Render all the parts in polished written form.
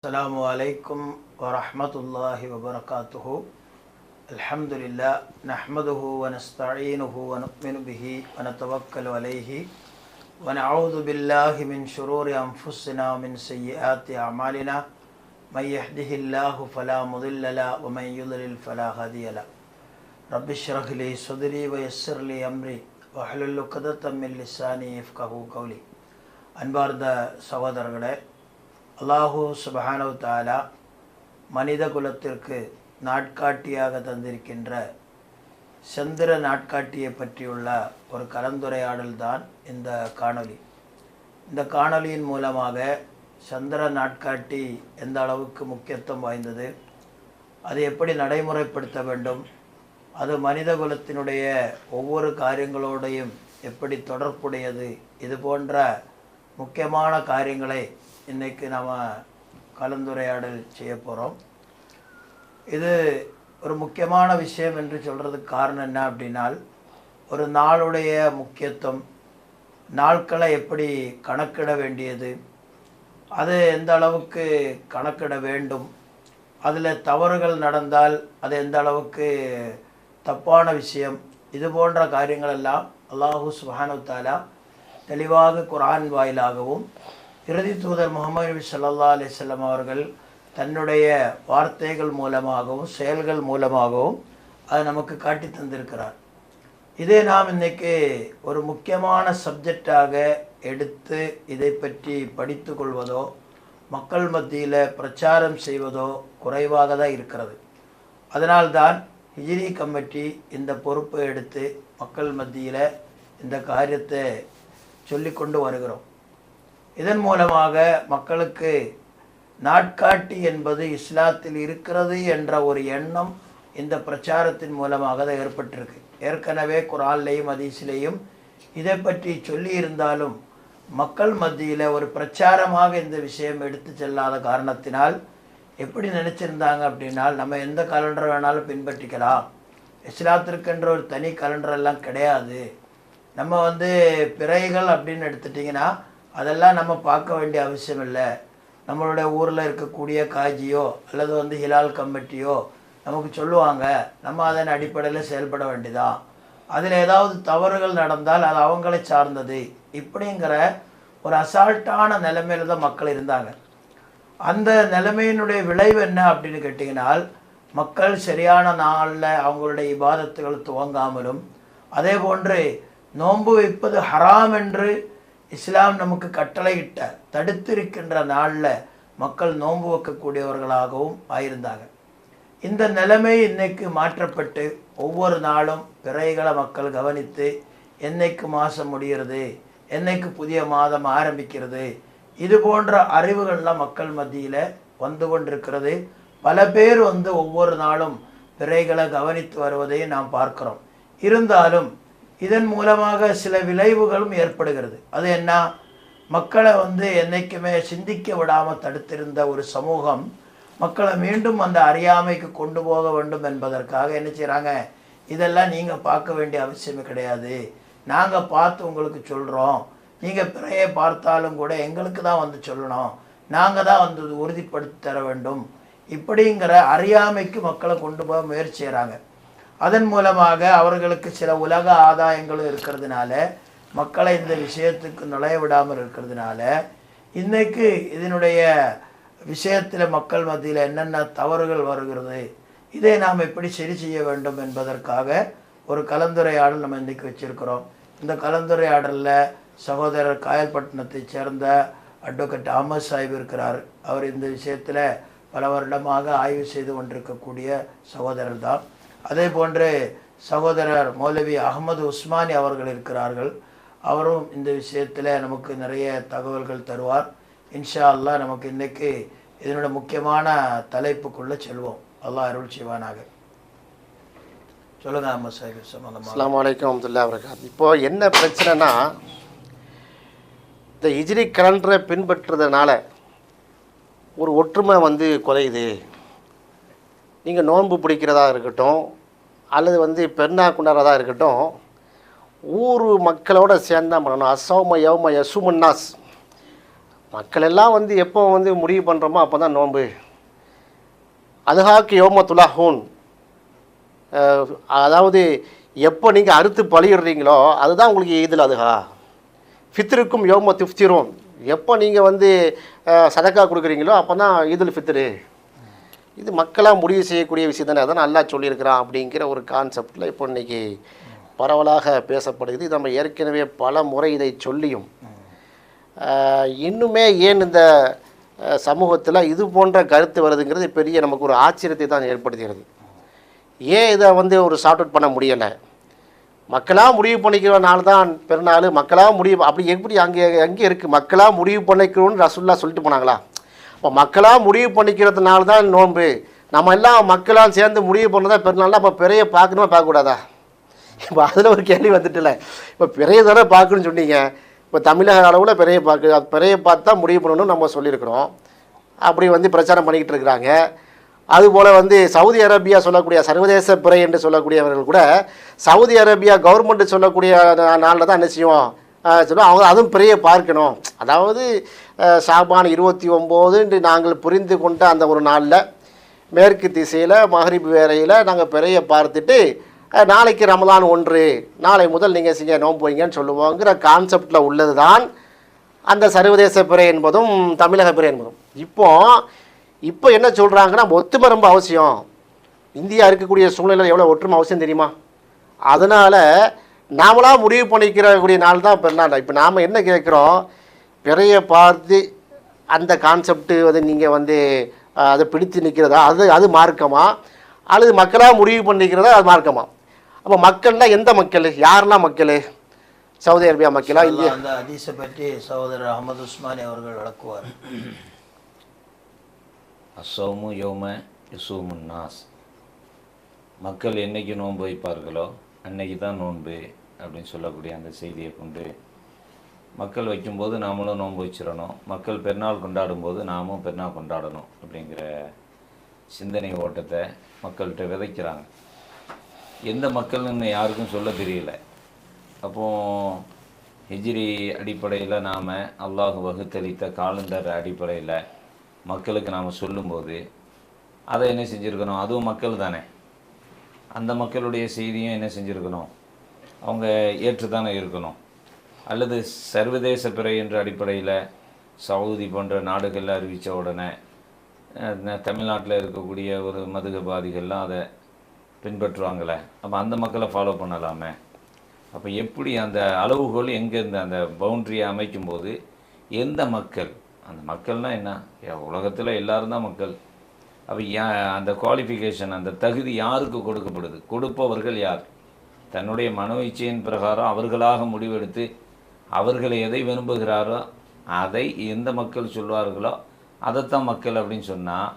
அஸ்ஸலாமு அலைக்கும் வரஹ்மத்துல்லாஹி வபரகாத்துஹு. அல்ஹம்துலில்லாஹ் நஹ்மதுஹு வ நஸ்தஈனுஹு வ நு'மினு பிஹி வ நதவக்கலு அலைஹி வ நஅஊது பில்லாஹி மின் ஷுரூரி அன்ஃபுஸினா வ மின் ஸய்யிஆத்தி அமாலினா மை யஹ்திஹில்லாஹு ஃபலா முதில்ல லஹு வ மை யுضلل ஃபலா ஹாதிய லஹு. ரப்பி ஷ்ரஹ் லி ஸத்ரி வ யஸ்ஸிர் லி அம்ரி வஹ்லுல் உக்தத்தம் மின் லிஸானி யஃப்கஹு கௌலி. அன்பார்ந்த சகோதரர்களே, அல்லாஹு சுப்ஹானஹு தஆலா மனித குலத்திற்கு நாட்காட்டியாக தந்திருக்கின்ற சந்திர நாட்காட்டியை பற்றியுள்ள ஒரு கலந்துரையாடல் தான் இந்த காணொளி. இந்த காணொளியின் மூலமாக சந்திர நாட்காட்டி எந்த அளவுக்கு முக்கியத்துவம் வாய்ந்தது, அதை எப்படி நடைமுறைப்படுத்த வேண்டும், அது மனித குலத்தினுடைய ஒவ்வொரு காரியங்களோடையும் எப்படி தொடர்புடையது, இது போன்ற முக்கியமான காரியங்களை இன்றைக்கு நாம் கலந்துரையாடல் செய்ய போகிறோம். இது ஒரு முக்கியமான விஷயம் என்று சொல்கிறதுக்கு காரணம் என்ன அப்படின்னால், ஒரு நாளுடைய முக்கியத்துவம், நாட்களை எப்படி கணக்கிட வேண்டியது, அது எந்த அளவுக்கு கணக்கிட வேண்டும், அதில் தவறுகள் நடந்தால் அது எந்த அளவுக்கு தப்பான விஷயம், இது போன்ற காரியங்களெல்லாம் அல்லாஹு சுப்ஹானஹு தஆலா தெளிவாக குர்ஆன் வாயிலாகவும் இறுதி தூதர் முஹம்மது நபி ஸல்லல்லாஹு அலைஹி வஸல்லம் அவர்கள் தன்னுடைய வார்த்தைகள் மூலமாகவும் செயல்கள் மூலமாகவும் அதை நமக்கு காட்டி தந்திருக்கிறார். இதை நாம் இன்றைக்கு ஒரு முக்கியமான சப்ஜெக்டாக எடுத்து இதை பற்றி படித்து கொள்வதோ மக்கள் மத்தியில் பிரச்சாரம் செய்வதோ குறைவாக தான் இருக்கிறது. அதனால்தான் ஹிஜ்ரி கமிட்டி இந்த பொறுப்பை எடுத்து மக்கள் மத்தியில் இந்த காரியத்தை சொல்லி கொண்டு வருகிறோம். இதன் மூலமாக மக்களுக்கு நாட்காட்டி என்பது இஸ்லாத்தில் இருக்கிறது என்ற ஒரு எண்ணம் இந்த பிரச்சாரத்தின் மூலமாக தான் ஏற்பட்டிருக்கு. ஏற்கனவே குர்ஆன்லேயும் ஹதீஸிலேயும் இதை பற்றி சொல்லி இருந்தாலும் மக்கள் மத்தியில் ஒரு பிரச்சாரமாக இந்த விஷயம் எடுத்து செல்லாத காரணத்தினால் எப்படி நினச்சிருந்தாங்க அப்படின்னால், நம்ம எந்த கலண்டர் வேணாலும் பின்பற்றிக்கலாம், இஸ்லாத்திற்கென்ற ஒரு தனி கலண்டர் எல்லாம் கிடையாது, நம்ம பிறைகள் அப்படின்னு எடுத்துட்டிங்கன்னா அதெல்லாம் நம்ம பார்க்க வேண்டிய அவசியம் இல்லை, நம்மளுடைய ஊரில் இருக்கக்கூடிய காஜியோ அல்லது ஹிலால் கமிட்டியோ நமக்கு சொல்லுவாங்க, நம்ம அதன் அடிப்படையில் செயல்பட வேண்டியதான், அதில் ஏதாவது தவறுகள் நடந்தால் அது அவங்களை சார்ந்தது, இப்படிங்கிற ஒரு அசால்ட்டான நிலைமையில் தான் மக்கள் இருந்தாங்க. அந்த நிலைமையினுடைய விளைவு என்ன அப்படின்னு கேட்டிங்கனால், மக்கள் சரியான நாளில் அவங்களுடைய இபாதத்துகள் துவங்காமலும், அதே போன்று நோன்பு வைப்பது ஹராம் என்று இஸ்லாம் நமக்கு கட்டளையிட்ட தடுத்திருக்கின்ற நாளில் மக்கள் நோன்பு வைக்கக்கூடியவர்களாகவும் ஆயிருந்தாங்க. இந்த நிலைமை இன்னைக்கு மாற்றப்பட்டு ஒவ்வொரு நாளும் பிறைகளை மக்கள் கவனித்து என்னைக்கு மாதம் முடிகிறது, என்னைக்கு புதிய மாதம் ஆரம்பிக்கிறது, இது போன்ற அறிவுகள்லாம் மக்கள் மத்தியில் வந்து கொண்டிருக்கிறது. பல பேர் ஒவ்வொரு நாளும் பிறைகளை கவனித்து வருவதை நாம் பார்க்கிறோம். இருந்தாலும் இதன் மூலமாக சில விளைவுகளும் ஏற்படுகிறது. அது என்ன, மக்களை என்றைக்குமே சிந்திக்க விடாமல் தடுத்திருந்த ஒரு சமூகம் மக்களை மீண்டும் அந்த அறியாமைக்கு கொண்டு போக வேண்டும் என்பதற்காக என்ன செய்கிறாங்க, இதெல்லாம் நீங்கள் பார்க்க வேண்டிய அவசியமே கிடையாது, நாங்கள் பார்த்து உங்களுக்கு சொல்கிறோம், நீங்கள் பிறையை பார்த்தாலும் கூட எங்களுக்கு தான் சொல்லணும், நாங்கள் தான் உறுதிப்படுத்தி தர வேண்டும், இப்படிங்கிற அறியாமைக்கு மக்களை கொண்டு போக முயற்சி செய்கிறாங்க. அதன் மூலமாக அவர்களுக்கு சில உலக ஆதாயங்களும் இருக்கிறதுனால, மக்களை இந்த விஷயத்துக்கு நுழைய விடாமல் இருக்கிறதுனால, இன்றைக்கு இதனுடைய விஷயத்தில் மக்கள் மத்தியில் என்னென்ன தவறுகள் வருகிறது, இதை நாம் எப்படி சரி செய்ய வேண்டும் என்பதற்காக ஒரு கலந்துரையாடல் நம்ம இன்றைக்கி வச்சுருக்கிறோம். இந்த கலந்துரையாடலில் சகோதரர் காயல்பட்டினத்தை சேர்ந்த அட்வொகேட் அஹமது சாஹிப் இருக்கிறார். அவர் இந்த விஷயத்தில் பல வருடமாக ஆய்வு செய்து கொண்டிருக்கக்கூடிய சகோதரர் தான். அதே போன்று சகோதரர் மௌலவி அஹமது உஸ்மானி அவர்கள் இருக்கிறார்கள். அவரும் இந்த விஷயத்தில் நமக்கு நிறைய தகவல்கள் தருவார். இன்ஷா அல்லாஹ் நமக்கு இன்றைக்கு இதனோட முக்கியமான தலைப்புக்குள்ளே செல்வோம். அல்லாஹ் அருள் செய்வானாக. சொல்லுங்கள் அஹமது சாஹிப் சம்பந்தமாக. அஸ்ஸலாமு அலைக்கும் வரஹ்மத்துல்லாஹி வபரகாத்துஹு. இப்போது என்ன பிரச்சனைனா, இந்த ஹிஜ்ரி கலண்டரை பின்பற்றுறதுனால ஒரு ஒற்றுமை குறையுது. நீங்கள் நோன்பு பிடிக்கிறதா இருக்கட்டும் அல்லது பெருநா கொண்டாடுறதா இருக்கட்டும், ஊர் மக்களோட சேர்ந்தா பண்ணணும். அசௌம யௌம யசுமுன்னாஸ், மக்கள் எல்லாம் வந்து எப்போ வந்து முடிவு பண்ணுறோமோ அப்போ தான் நோன்பு. அதுஹாக்கு யோம துலாஹூன், அதாவது எப்போ நீங்கள் அறுத்து பலியிடுறீங்களோ அதுதான் உங்களுக்கு ஈதுல் அதுஹா. ஃபித்ருக்கும் யோம துஃப்திரும், எப்போ நீங்கள் வந்து சதக்கா கொடுக்குறீங்களோ அப்போ தான் ஈதுல் ஃபித்ரு. இது மக்களாக முடிவு செய்யக்கூடிய விஷயம் தானே, அதான் நல்லா சொல்லியிருக்கிறான் அப்படிங்கிற ஒரு கான்செப்டில் இப்போ இன்றைக்கி பரவலாக பேசப்படுகிறது. இது நம்ம ஏற்கனவே பல முறை இதை சொல்லியும் இன்னுமே ஏன் இந்த சமூகத்தில் இது போன்ற கருத்து வருதுங்கிறது பெரிய நமக்கு ஒரு ஆச்சரியத்தை தான் ஏற்படுத்துகிறது. ஏன் இதை வந்து ஒரு சார்ட் அவுட் பண்ண முடியலை? மக்களாக முடிவு பண்ணிக்கிறனால தான் பெருநாள், மக்களாக முடிவு அப்படி எப்படி அங்கே இருக்குது? மக்களாக முடிவு பண்ணிக்கணும்னு ரசூல்லா சொல்லிட்டு போனாங்களா? இப்போ மக்களாக முடிவு பண்ணிக்கிறதுனால தான் நோன்பு, நம்ம எல்லாம் மக்களாக சேர்ந்து முடிவு பண்ணதான் பெருநாள்னா அப்போ பிறையை பார்க்கணுமா பார்க்கக்கூடாதா? இப்போ அதில் ஒரு கேள்வி வந்துட்டுல, இப்போ பிறையை தானே பார்க்கணுன்னு சொன்னீங்க, இப்போ தமிழக அளவில் பிறையை பார்த்து தான் முடிவு பண்ணணும்னு நம்ம சொல்லியிருக்கிறோம். அப்படி வந்து பிரச்சாரம் பண்ணிக்கிட்டு இருக்கிறாங்க. அதுபோல் வந்து சவுதி அரேபியா சொல்லக்கூடிய சர்வதேச பிறை என்று சொல்லக்கூடியவர்கள் கூட சவுதி அரேபியா கவர்மெண்ட்டு சொல்லக்கூடிய நாளில் தான் என்ன செய்வோம் சொல்லுவோம், அவங்க அதுவும் பிறையை பார்க்கணும். அதாவது ஷாபான் 29 என்று நாங்கள் புரிந்து கொண்ட அந்த ஒரு நாளில் மேற்கு திசையில் மகரிப் வேளையில் நாங்கள் பிறையை பார்த்துட்டு நாளைக்கு ரமலான் 1, நாளை முதல் நீங்கள் செய்ய நோன்பு வைங்கன்னு சொல்லுவோங்கிற கான்செப்டில் உள்ளது தான் அந்த சர்வதேச பிறை என்பதும் தமிழக பிறை என்பதும். இப்போ என்ன சொல்கிறாங்கன்னா ஒத்துமை ரொம்ப அவசியம். இந்தியா இருக்கக்கூடிய சூழ்நிலை எவ்வளோ ஒற்றுமை அவசியம் தெரியுமா? அதனால் நாமளாக முடிவு பண்ணிக்கிறக்கூடிய நாள் தான் பெருநாள். இப்போ நாம் என்ன கேட்குறோம், பிறையை பார்த்து அந்த கான்செப்டு வந்து நீங்கள் வந்து அதை பிடித்து நிற்கிறதா, அது மார்க்கமா? அல்லது மக்களாக முடிவு பண்ணிக்கிறதா அது மார்க்கமா? அப்போ மக்கள்லாம் எந்த மக்கள், யாரெல்லாம் மக்கள்? சவுதி அரேபியா மக்களா? இந்தியா? அந்த ஹதீஸை பற்றி சகோதரர் அஹமது உஸ்மானி அவர்கள் விளக்குவார். அஸ்ஸௌமு யௌம யஸூமுன் நாஸ், மக்கள் என்னைக்கு நோன்பு வைப்பார்களோ அன்னைக்கு தான் நோன்பு அப்படின்னு சொல்லக்கூடிய அந்த செய்தியை கொண்டு மக்கள் வைக்கும்போது நாமளும் நோன்பு வச்சிடணும், மக்கள் பெருநாள் கொண்டாடும் போது நாமும் பெருநாள் கொண்டாடணும் அப்படிங்கிற சிந்தனை ஓட்டத்தை மக்கள்கிட்ட விதைக்கிறாங்க. எந்த மக்கள்னு யாருக்கும் சொல்ல தெரியல. அப்போது ஹிஜ்ரி அடிப்படையில் நாம் அல்லாஹ் வகுத்தளித்த காலண்டர் அடிப்படையில் மக்களுக்கு நாம் சொல்லும்போது அதை என்ன செஞ்சுருக்கணும், அதுவும் மக்கள் தானே, அந்த மக்களுடைய செய்தியும் என்ன செஞ்சுருக்கணும், அவங்க ஏற்று தானே இருக்கணும். அல்லது சர்வதேச பிறை என்ற அடிப்படையில் சவுதி போன்ற நாடுகளில் அறிவித்த உடனே தமிழ்நாட்டில் இருக்கக்கூடிய ஒரு மதுகபாதிகள்லாம் அதை பின்பற்றுவாங்களே, அப்போ அந்த மக்களை ஃபாலோ பண்ணலாமே. அப்போ எப்படி அந்த அளவுகோல் எங்கேருந்து அந்த பவுண்ட்ரியை அமைக்கும்போது எந்த மக்கள், அந்த மக்கள்னால் என்ன, உலகத்தில் எல்லோரும் தான் மக்கள். அப்போ அந்த குவாலிஃபிகேஷன், அந்த தகுதி யாருக்கு கொடுக்கப்படுது? கொடுப்பவர்கள் யார்? தன்னுடைய மனோ இச்சையின் பிரகாரம் அவர்களாக முடிவெடுத்து அவர்கள் எதை விரும்புகிறாரோ அதை எந்த மக்கள் சொல்வார்களோ அதைத்தான் மக்கள் அப்படின்னு சொன்னால்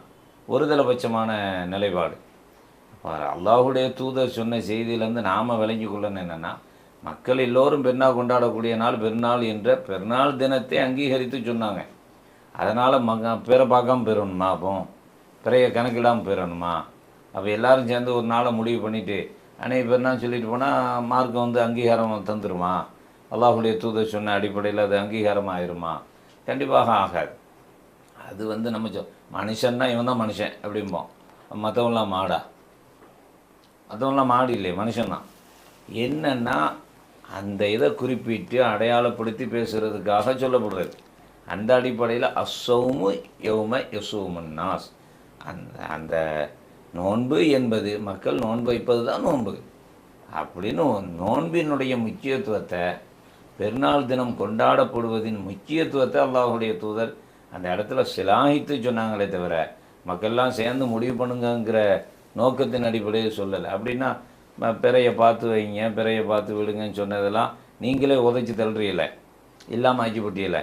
ஒருதலைபட்சமான நிலைப்பாடு. அல்லாஹுடைய தூதர் சொன்ன செய்தியிலேருந்து நாம் விளங்கி கொள்ளணும் என்னென்னா, மக்கள் எல்லோரும் பெருநாள் கொண்டாடக்கூடிய நாள் பெருநாள் என்ற பெருநாள் தினத்தை அங்கீகரித்து சொன்னாங்க. அதனால் பிற பார்க்காம பெறணுமா? அப்போ பிறைய கணக்கிடாமல் பெறணுமா? அப்போ எல்லோரும் சேர்ந்து ஒரு நாளை முடிவு பண்ணிவிட்டு அன்னைக்கு பெருநாள் சொல்லிட்டு போனால் மார்க்கம் வந்து அங்கீகாரம் தந்துடுமா? அல்லாஹுடைய தூதர் சொன்ன அடிப்படையில் அது அங்கீகாரம் ஆயிருமா? கண்டிப்பாக ஆகாது. அது வந்து நம்ம மனுஷன்னா இவன் தான் மனுஷன் அப்படிம்போம், மற்றவங்களாம் மாடா, மற்றவங்களாம் மாடு இல்லையே மனுஷன்தான். என்னென்னா அந்த இதை குறிப்பிட்டு அடையாளப்படுத்தி பேசுகிறதுக்காக சொல்லப்படுறது. அந்த அடிப்படையில் அஸ்ஸௌமு யௌம யஸூமுன் நாஸ், அந்த நோன்பு என்பது மக்கள் நோன்பு வைப்பது தான் நோன்பு அப்படின்னு நோன்பினுடைய முக்கியத்துவத்தை, பெருநாள் தினம் கொண்டாடப்படுவதின் முக்கியத்துவத்தை அல்லாஹுடைய தூதர் அந்த இடத்துல சிலாகித்து சொன்னாங்களே தவிர மக்கள்லாம் சேர்ந்து முடிவு பண்ணுங்கிற நோக்கத்தின் அடிப்படையில் சொல்லலை. அப்படின்னா பிறையை பார்த்து வைங்க, பிறையை பார்த்து விடுங்கன்னு சொன்னதெல்லாம் நீங்களே உதைச்சி தள்ளுறீங்கள, இல்லாமல் ஆக்கி போட்டியல.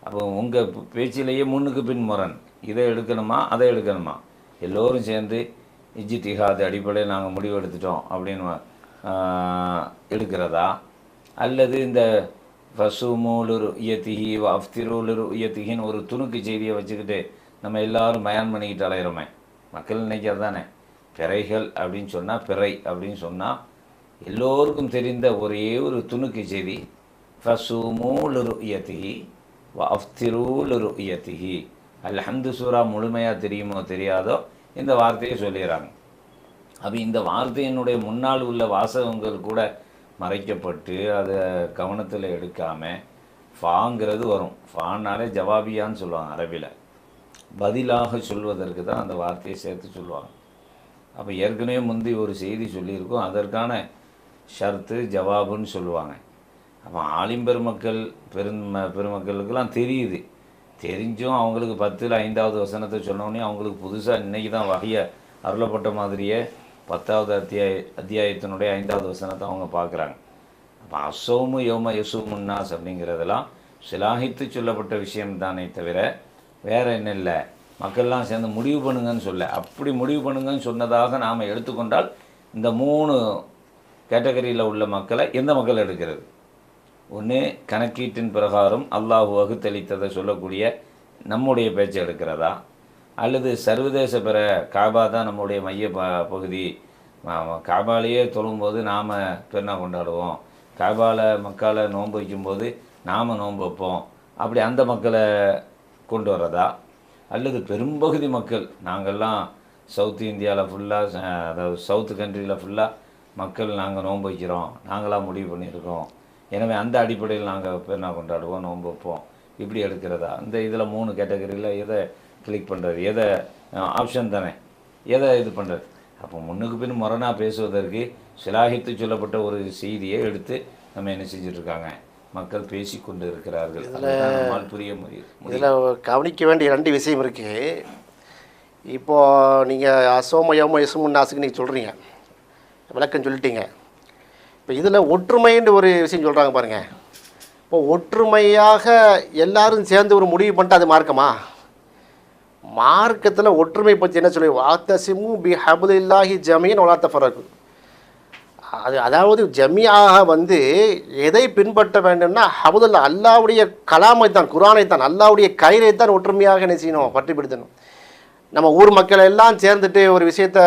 அப்போ உங்கள் பேச்சிலேயே முன்னுக்கு பின் முரண், இதை எடுக்கணுமா அதை எடுக்கணுமா, எல்லோரும் சேர்ந்து இஜ்திஹாத் அடிப்படையில் நாங்கள் முடிவு எடுத்துட்டோம் அப்படின்னு எடுக்கிறதா, அல்லது இந்த ஃபசூமுலுரு இயத்திஹி அஃப்திருலுரு இயத்திகின்னு ஒரு துணுக்கு செய்தியை வச்சுக்கிட்டு நம்ம எல்லோரும் பயான் பண்ணிக்கிட்டு அலையிறோமே. மக்கள் நினைக்கிறது தானே பிறைகள் அப்படின்னு சொன்னால், பிறை அப்படின்னு சொன்னால் எல்லோருக்கும் தெரிந்த ஒரே ஒரு துணுக்கு செய்தி ஃபசூமுலுரு இயத்திஹி அஃப்திரூல் ருயத்திஹி. அல்ஹம்து சூரா முழுமையாக தெரியுமோ தெரியாதோ இந்த வார்த்தையை சொல்லிடுறாங்க. அப்போ இந்த வார்த்தையினுடைய முன்னால் உள்ள வாசகங்கள் கூட மறைக்கப்பட்டு அதை கவனத்தில் எடுக்காமல் ஃபாங்கிறது வரும். ஃபான்னாலே ஜவாபியான்னு சொல்லுவாங்க அரபியில், பதிலாக சொல்வதற்கு தான் அந்த வார்த்தையை சேர்த்து சொல்லுவாங்க. அப்போ ஏற்கனவே முந்தி ஒரு செய்தி சொல்லியிருக்கோம், அதற்கான ஷர்த்து ஜவாபுன்னு சொல்லுவாங்க. அப்போ ஆலிம் பெருமக்களுக்கெல்லாம் தெரியுது. தெரிஞ்சும் அவங்களுக்கு 10ல் 5வது வசனத்தை சொன்னோடனே அவங்களுக்கு புதுசாக இன்றைக்கி தான் வகையை அருளப்பட்ட மாதிரியே 10வது அத்தியாயத்தினுடைய 5வது வசனத்தை அவங்க பார்க்குறாங்க. அப்போ அசோமு யோம யசூமுன்னாஸ் அப்படிங்கிறதெல்லாம் சிலாகித்து சொல்லப்பட்ட விஷயம் தானே தவிர வேறு என்ன இல்லை. மக்கள்லாம் சேர்ந்து முடிவு பண்ணுங்கன்னு சொல்ல, அப்படி முடிவு பண்ணுங்கன்னு சொன்னதாக நாம் எடுத்துக்கொண்டால் இந்த 3 கேட்டகரியில் உள்ள மக்களை எந்த மக்கள் எடுக்கிறது? ஒன்று கணக்கீட்டின் பிரகாரம் அல்லாஹ் வகுத்தளித்ததை சொல்லக்கூடிய நம்முடைய பேச்சை எடுக்கிறதா, அல்லது சர்வதேச பிற காபா தான் நம்முடைய மைய பகுதி, காபாலேயே தொழும்போது நாம் பெருநாள் கொண்டாடுவோம், காபாவில் மக்களை நோன்பு வைக்கும்போது நாம் நோன்பு வைப்போம், அப்படி அந்த மக்களை கொண்டு வரதா, அல்லது பெரும்பகுதி மக்கள் நாங்கள்லாம் சவுத் இந்தியாவில் ஃபுல்லாக, அதாவது சவுத்து கண்ட்ரியில் ஃபுல்லாக மக்கள் நாங்கள் நோன்பு வைக்கிறோம், நாங்களாக முடிவு பண்ணியிருக்கோம், எனவே அந்த அடிப்படையில் நாங்கள் பெருநாள் கொண்டாடுவோம், நோன்பு வைப்போம், இப்படி எடுக்கிறதா? இந்த இதில் 3 கேட்டகரியில் எதை கிளிக் பண்ணுறது, எதை ஆப்ஷன் தானே, எதை இது பண்ணுறது? அப்போ முன்னுக்கு பின் முரணாக பேசுவதற்கு சிலாகித்து சொல்லப்பட்ட ஒரு செய்தியை எடுத்து நம்ம என்ன செஞ்சுட்ருக்காங்க, மக்கள் பேசி கொண்டு இருக்கிறார்கள். நம்மால் புரிய முடியும். இதில் கவனிக்க வேண்டிய 2 விஷயம் இருக்குது. இப்போது நீங்கள் அசோம யோம யசுமுன்னாஸுக்கு நீங்கள் சொல்கிறீங்க, விளக்கம் சொல்லிட்டீங்க. இப்போ இதில் ஒற்றுமைன்ற ஒரு விஷயம் சொல்கிறாங்க பாருங்கள். இப்போ ஒற்றுமையாக எல்லாரும் சேர்ந்து ஒரு முடிவு பண்ணிட்டு அது மார்க்கமா? மார்க்கத்தில் ஒற்றுமை பற்றி என்ன சொல்லி, வாத்தசிமு பி ஹபுலில்லாஹி ஜமீன் ஒலா தஃபரகு. அதாவது ஜமியாக எதை பின்பற்ற வேண்டும்னா ஹபுதுல்லா, அல்லாவுடைய கலாமை தான், குரானை தான், அல்லாவுடைய கயிறை தான் ஒற்றுமையாக என்ன செய்யணும், பற்றி பிடித்தணும். நம்ம ஊர் மக்கள் எல்லாம் சேர்ந்துட்டு ஒரு விஷயத்தை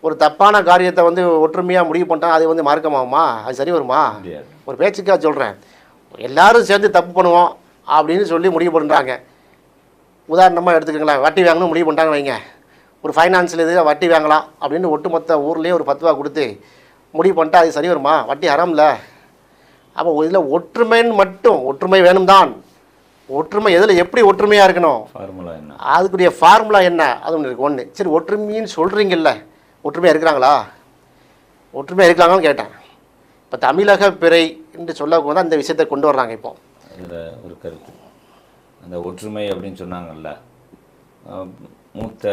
ஒரு தப்பான காரியத்தை ஒற்றுமையாக முடிவு பண்ணிட்டா அது மார்க்கமாகுமா? அது சரி வருமா? ஒரு பேச்சுக்காக சொல்கிறேன். எல்லாரும் சேர்ந்து தப்பு பண்ணுவோம் அப்படின்னு சொல்லி முடிவு பண்ணுறாங்க. உதாரணமாக எடுத்துக்கங்களேன், வட்டி வாங்கணும் முடிவு பண்ணிட்டாங்கன்னு வைங்க. ஒரு ஃபைனான்ஸில் இது வட்டி வாங்கலாம் அப்படின்னு ஒட்டுமொத்த ஊர்லேயே ஒரு 10 ரூபா கொடுத்து முடிவு பண்ணிட்டா அது சரி வருமா? வட்டி ஹராம்ல. அப்போ இதில் ஒற்றுமைன்னு மட்டும், ஒற்றுமை வேணும் தான். ஒற்றுமை எதில் எப்படி ஒற்றுமையாக இருக்கணும், ஃபார்முலா என்ன, அதுக்குரிய ஃபார்முலா என்ன, அது ஒன்று இருக்குது. 1 சரி, ஒற்றுமைன்னு சொல்கிறீங்கல்ல, ஒற்றுமையாக இருக்கிறாங்களா? ஒற்றுமையாக இருக்கிறாங்கன்னு கேட்டேன். இப்போ தமிழக பிறை என்று சொல்லக்கூட அந்த விஷயத்தை கொண்டு வர்றாங்க. இப்போ அதில் ஒரு கருத்து, அந்த ஒற்றுமை அப்படின்னு சொன்னாங்கல்ல, மூத்த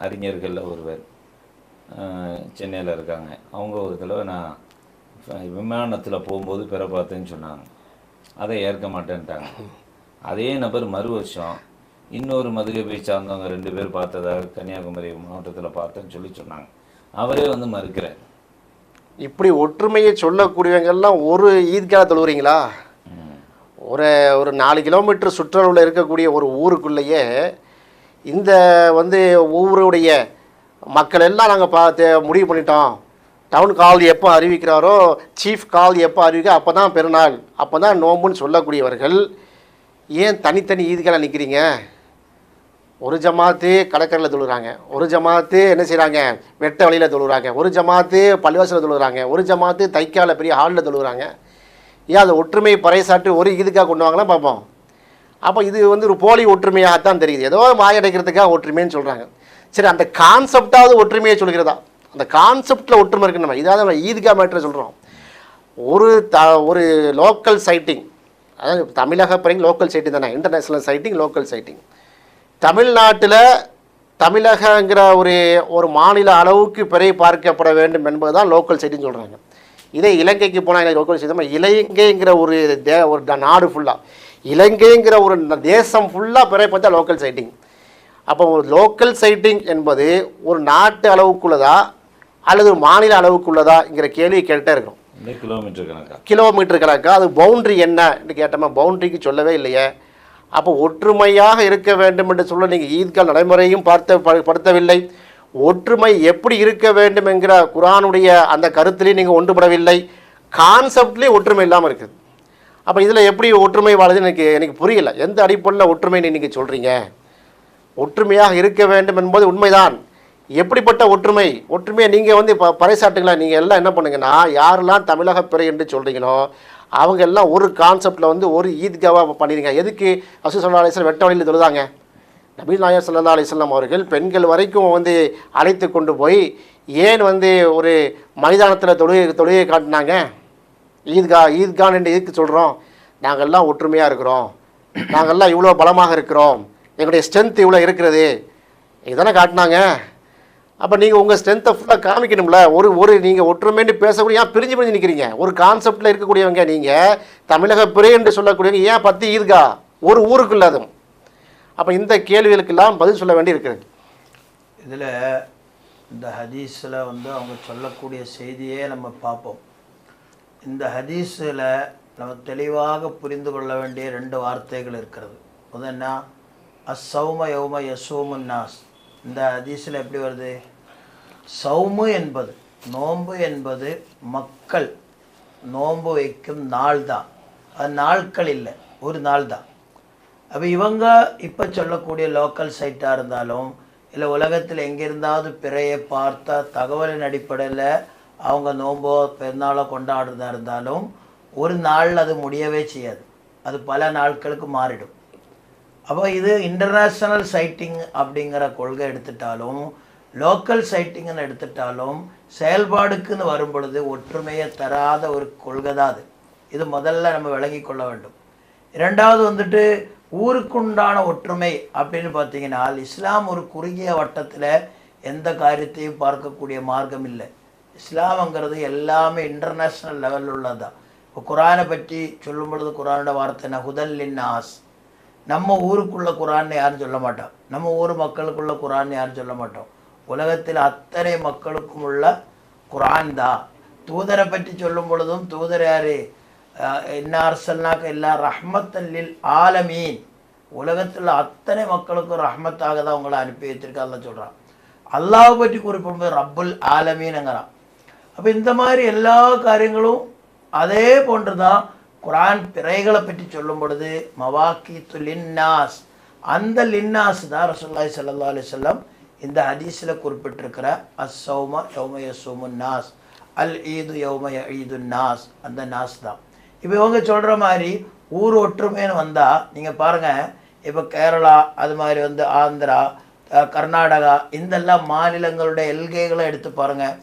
அறிஞர்களில் ஒருவர் சென்னையில் இருக்காங்க. அவங்க ஒரு தடவை நான் விமானத்தில் போகும்போது பிற பார்த்தேன்னு சொன்னாங்க. அதை ஏற்க மாட்டேன்ட்டாங்க. அதே நபர் மறு வருஷம் இன்னொரு மதுரை சார்ந்தவங்க 2 பேர் பார்த்ததாக கன்னியாகுமரி மாவட்டத்தில் பார்த்தேன்னு சொன்னாங்க. அவரே மறுக்கிறார். இப்படி ஒற்றுமையை சொல்லக்கூடியவங்கெல்லாம் ஒரு ஈத்காக தொழுகிறீங்களா? ஒரு 4 கிலோமீட்டர் சுற்றளவில் இருக்கக்கூடிய ஒரு ஊருக்குள்ளேயே இந்த ஊருடைய மக்கள் எல்லாம் நாங்கள் பார்த்து முடிவு பண்ணிட்டோம், டவுன் கால் எப்போ அறிவிக்கிறாரோ, சீஃப் கால் எப்போ அறிவிக்க அப்போ தான் பெருநாள், அப்போ தான் நோம்புன்னு சொல்லக்கூடியவர்கள் ஏன் தனித்தனி ஈதுக்கெல்லாம் நிற்கிறீங்க? ஒரு ஜமாத்து கடற்கரையில் தொழுகிறாங்க, ஒரு ஜமாத்து என்ன செய்கிறாங்க, வெட்ட வழியில் தொழுகிறாங்க, ஒரு ஜமாத்து பள்ளிவாசலில் தொழுகிறாங்க, ஒரு ஜமாத்து தைக்கால பெரிய ஹாலில் தொழுகிறாங்க. ஏன் அதை ஒற்றுமை பறைசாட்டு ஒரு ஈதுக்காக கொண்டு வாங்கலாம் பார்ப்போம். அப்போ இது ஒரு போலி ஒற்றுமையாகத்தான் தெரியுது, ஏதோ மாயடைக்கிறதுக்காக ஒற்றுமைன்னு சொல்கிறாங்க. சரி, அந்த கான்செப்டாவது ஒற்றுமையை சொல்கிறதா? அந்த கான்செப்டில் ஒற்றுமை இருக்குன்னு நம்ம இதாவது நம்ம ஈதுகா மேட்டரை சொல்கிறோம். ஒரு லோக்கல் சைட்டிங், அதாவது தமிழக பிறகு லோக்கல் சைட்டிங் தானே, இன்டர்நேஷ்னல் சைட்டிங், லோக்கல் சைட்டிங். தமிழ்நாட்டில் தமிழகங்கிற ஒரு மாநில அளவுக்கு பிறை பார்க்கப்பட வேண்டும் என்பது தான் லோக்கல் சைட்டின்னு சொல்கிறாங்க. இதே இலங்கைக்கு போனால் எனக்கு லோக்கல் சைட்டிங், இலங்கைங்கிற ஒரு நாடு ஃபுல்லாக, இலங்கைங்கிற ஒரு தேசம் ஃபுல்லாக பிறை பார்த்தா லோக்கல் சைட்டிங். அப்போ ஒரு லோக்கல் சைட்டிங் என்பது ஒரு நாட்டு அளவுக்குள்ளதா அல்லது ஒரு மாநில அளவுக்குள்ளதாங்கிற கேள்வி கேட்டே இருக்கும். கிலோமீட்டர் கணக்கா, அது பவுண்ட்ரி என்னன்னு கேட்டோமா, பவுண்ட்ரிக்கு சொல்லவே இல்லையே. அப்போ ஒற்றுமையாக இருக்க வேண்டும் என்று சொல்ல நீங்கள் ஈத்கால் நடைமுறையும் படுத்தவில்லை. ஒற்றுமை எப்படி இருக்க வேண்டும் என்கிற குர்ஆனுடைய அந்த கருத்திலே நீங்கள் ஒன்றுபடவில்லை. கான்செப்ட்லேயே ஒற்றுமை இல்லாமல் இருக்குது. அப்போ இதில் எப்படி ஒற்றுமை வாழுதுன்னு எனக்கு புரியல. எந்த அடிப்படையில் ஒற்றுமைன்னு நீங்கள் சொல்கிறீங்க? ஒற்றுமையாக இருக்க வேண்டும் என்பது உண்மைதான். எப்படிப்பட்ட ஒற்றுமையை நீங்கள் வந்து இப்போ பறைசாட்டுங்களா? நீங்கள் எல்லாம் என்ன பண்ணுங்கன்னா, யாரெல்லாம் தமிழக பிறை என்று சொல்கிறீங்களோ அவங்க எல்லாம் ஒரு கான்செப்டில் வந்து ஒரு ஈத்காவாக பண்ணிடுங்க. எதுக்கு ரசூல் ஸல்லல்லாஹு அலைஹி வஸல்லம் வெட்ட வழியில் தொழுதாங்க? நபி நாயகம் ஸல்லல்லாஹு அலைஹி வஸல்லம் அவர்கள் பெண்கள் வரைக்கும் வந்து அழைத்து கொண்டு போய் ஏன் வந்து ஒரு மைதானத்தில் தொழுகை காட்டினாங்க? ஈத்கான் என்று எதுக்கு சொல்கிறோம்? நாங்கள்லாம் ஒற்றுமையாக இருக்கிறோம், நாங்கள்லாம் இவ்வளோ பலமாக இருக்கிறோம், எங்களுடைய ஸ்ட்ரென்த் இவ்வளோ இருக்கிறது, இதுதானே காட்டினாங்க. அப்போ நீங்கள் உங்கள் ஸ்ட்ரென்த்தை ஃபுல்லாக காமிக்கணும்ல. ஒரு நீங்கள் ஒற்றுமைன்னு பேசக்கூடிய ஏன் பிரிஞ்சு நிற்கிறீங்க? ஒரு கான்செப்டில் இருக்கக்கூடியவங்க நீங்கள் தமிழக பிறை என்று சொல்லக்கூடியவங்க ஏன் 10 ஈத்கா ஒரு ஊருக்குள்ள? அதுவும் அப்போ இந்த கேள்விகளுக்கெல்லாம் பதில் சொல்ல வேண்டி இருக்கிறது. இதில் இந்த ஹதீஸில் வந்து அவங்க சொல்லக்கூடிய செய்தியே நம்ம பார்ப்போம். இந்த ஹதீஸில் நம்ம தெளிவாக புரிந்து கொள்ள வேண்டிய 2 வார்த்தைகள் இருக்கிறது. முதல்ல அஸ்ஸௌம யௌம யஸூமுன் நாஸ். இந்த ஹதீஸில் எப்படி வருது? சௌமு என்பது, நோன்பு என்பது மக்கள் நோன்பு வைக்கும் நாள் தான், அது நாட்கள் இல்லை, ஒரு நாள் தான். அப்போ இவங்க இப்போ சொல்லக்கூடிய லோக்கல் சைட்டாக இருந்தாலும் இல்லை உலகத்தில் எங்கிருந்தாவது பிறையை பார்த்தா தகவலின் அடிப்படையில் அவங்க நோன்போ பெருநாளோ கொண்டாடுறதா இருந்தாலும் ஒரு நாள் அது முடியவே செய்யாது, அது பல நாட்களுக்கு மாறிடும். அப்போ இது இன்டர்நேஷ்னல் சைட்டிங் அப்படிங்கிற கொள்கை எடுத்துட்டாலும் லோக்கல் சைட்டிங்னு எடுத்துட்டாலும் செயல்பாடுக்குன்னு வரும் பொழுது ஒற்றுமையை தராத ஒரு கொள்கை தான் அது. இது முதல்ல நம்ம விளங்கி கொள்ள வேண்டும். இரண்டாவது வந்துட்டு ஊருக்குண்டான ஒற்றுமை அப்படின்னு பார்த்தீங்கன்னா, இஸ்லாம் ஒரு குறுகிய வட்டத்தில் எந்த காரியத்தையும் பார்க்கக்கூடிய மார்க்கம் இல்லை. இஸ்லாம்ங்கிறது எல்லாமே இன்டர்நேஷ்னல் லெவலில் உள்ளதுதான். இப்போ குரானை பற்றி சொல்லும் பொழுது குரானோட வார்த்தை என்ன? ஹுதல் லின்னாஸ். நம்ம ஊருக்குள்ள குரான் யாரும் சொல்ல மாட்டோம், நம்ம ஊர் மக்களுக்குள்ள குரான் யாரும் சொல்ல மாட்டோம். உலகத்தில் அத்தனை மக்களுக்கும் உள்ள குரான் தான். தூதரை பற்றி சொல்லும் பொழுதும் தூதர் யாரு? இன்னார்சல்னாக்க எல்லா ரஹ்மத்தன் லில் ஆலமீன். உலகத்தில் அத்தனை மக்களுக்கும் ரஹ்மத்தாக தான் உங்களை அனுப்பி வச்சிருக்கா அல்லா சொல்கிறான். அல்லாஹ் பற்றி குறிப்பிடும்போது ரப்புல் ஆலமீன்ங்கிறான். அப்போ இந்த மாதிரி எல்லா காரியங்களும் அதே போன்று தான் குரான் பிறைகளை பற்றி சொல்லும் பொழுது மவாக்கித்து லின்னாஸ், அந்த லின்னாஸ் தான் ரசூலுல்லாஹி ஸல்லல்லாஹு அலைஹி வஸல்லம் இந்த ஹதீஸில் குறிப்பிட்டிருக்கிற அஸ்ஸௌம யௌம யஸூமுன் நாஸ், அல் ஈது யௌம ஈதுன் நாஸ், அந்த நாஸ் தான். இப்போ இவங்க சொல்கிற மாதிரி ஊர் ஒற்றுமைன்னு வந்தால் நீங்கள் பாருங்கள், இப்போ கேரளா, அது மாதிரி வந்து ஆந்திரா, கர்நாடகா, இந்தெல்லாம் மாநிலங்களுடைய எல்கைகளை எடுத்து பாருங்கள்.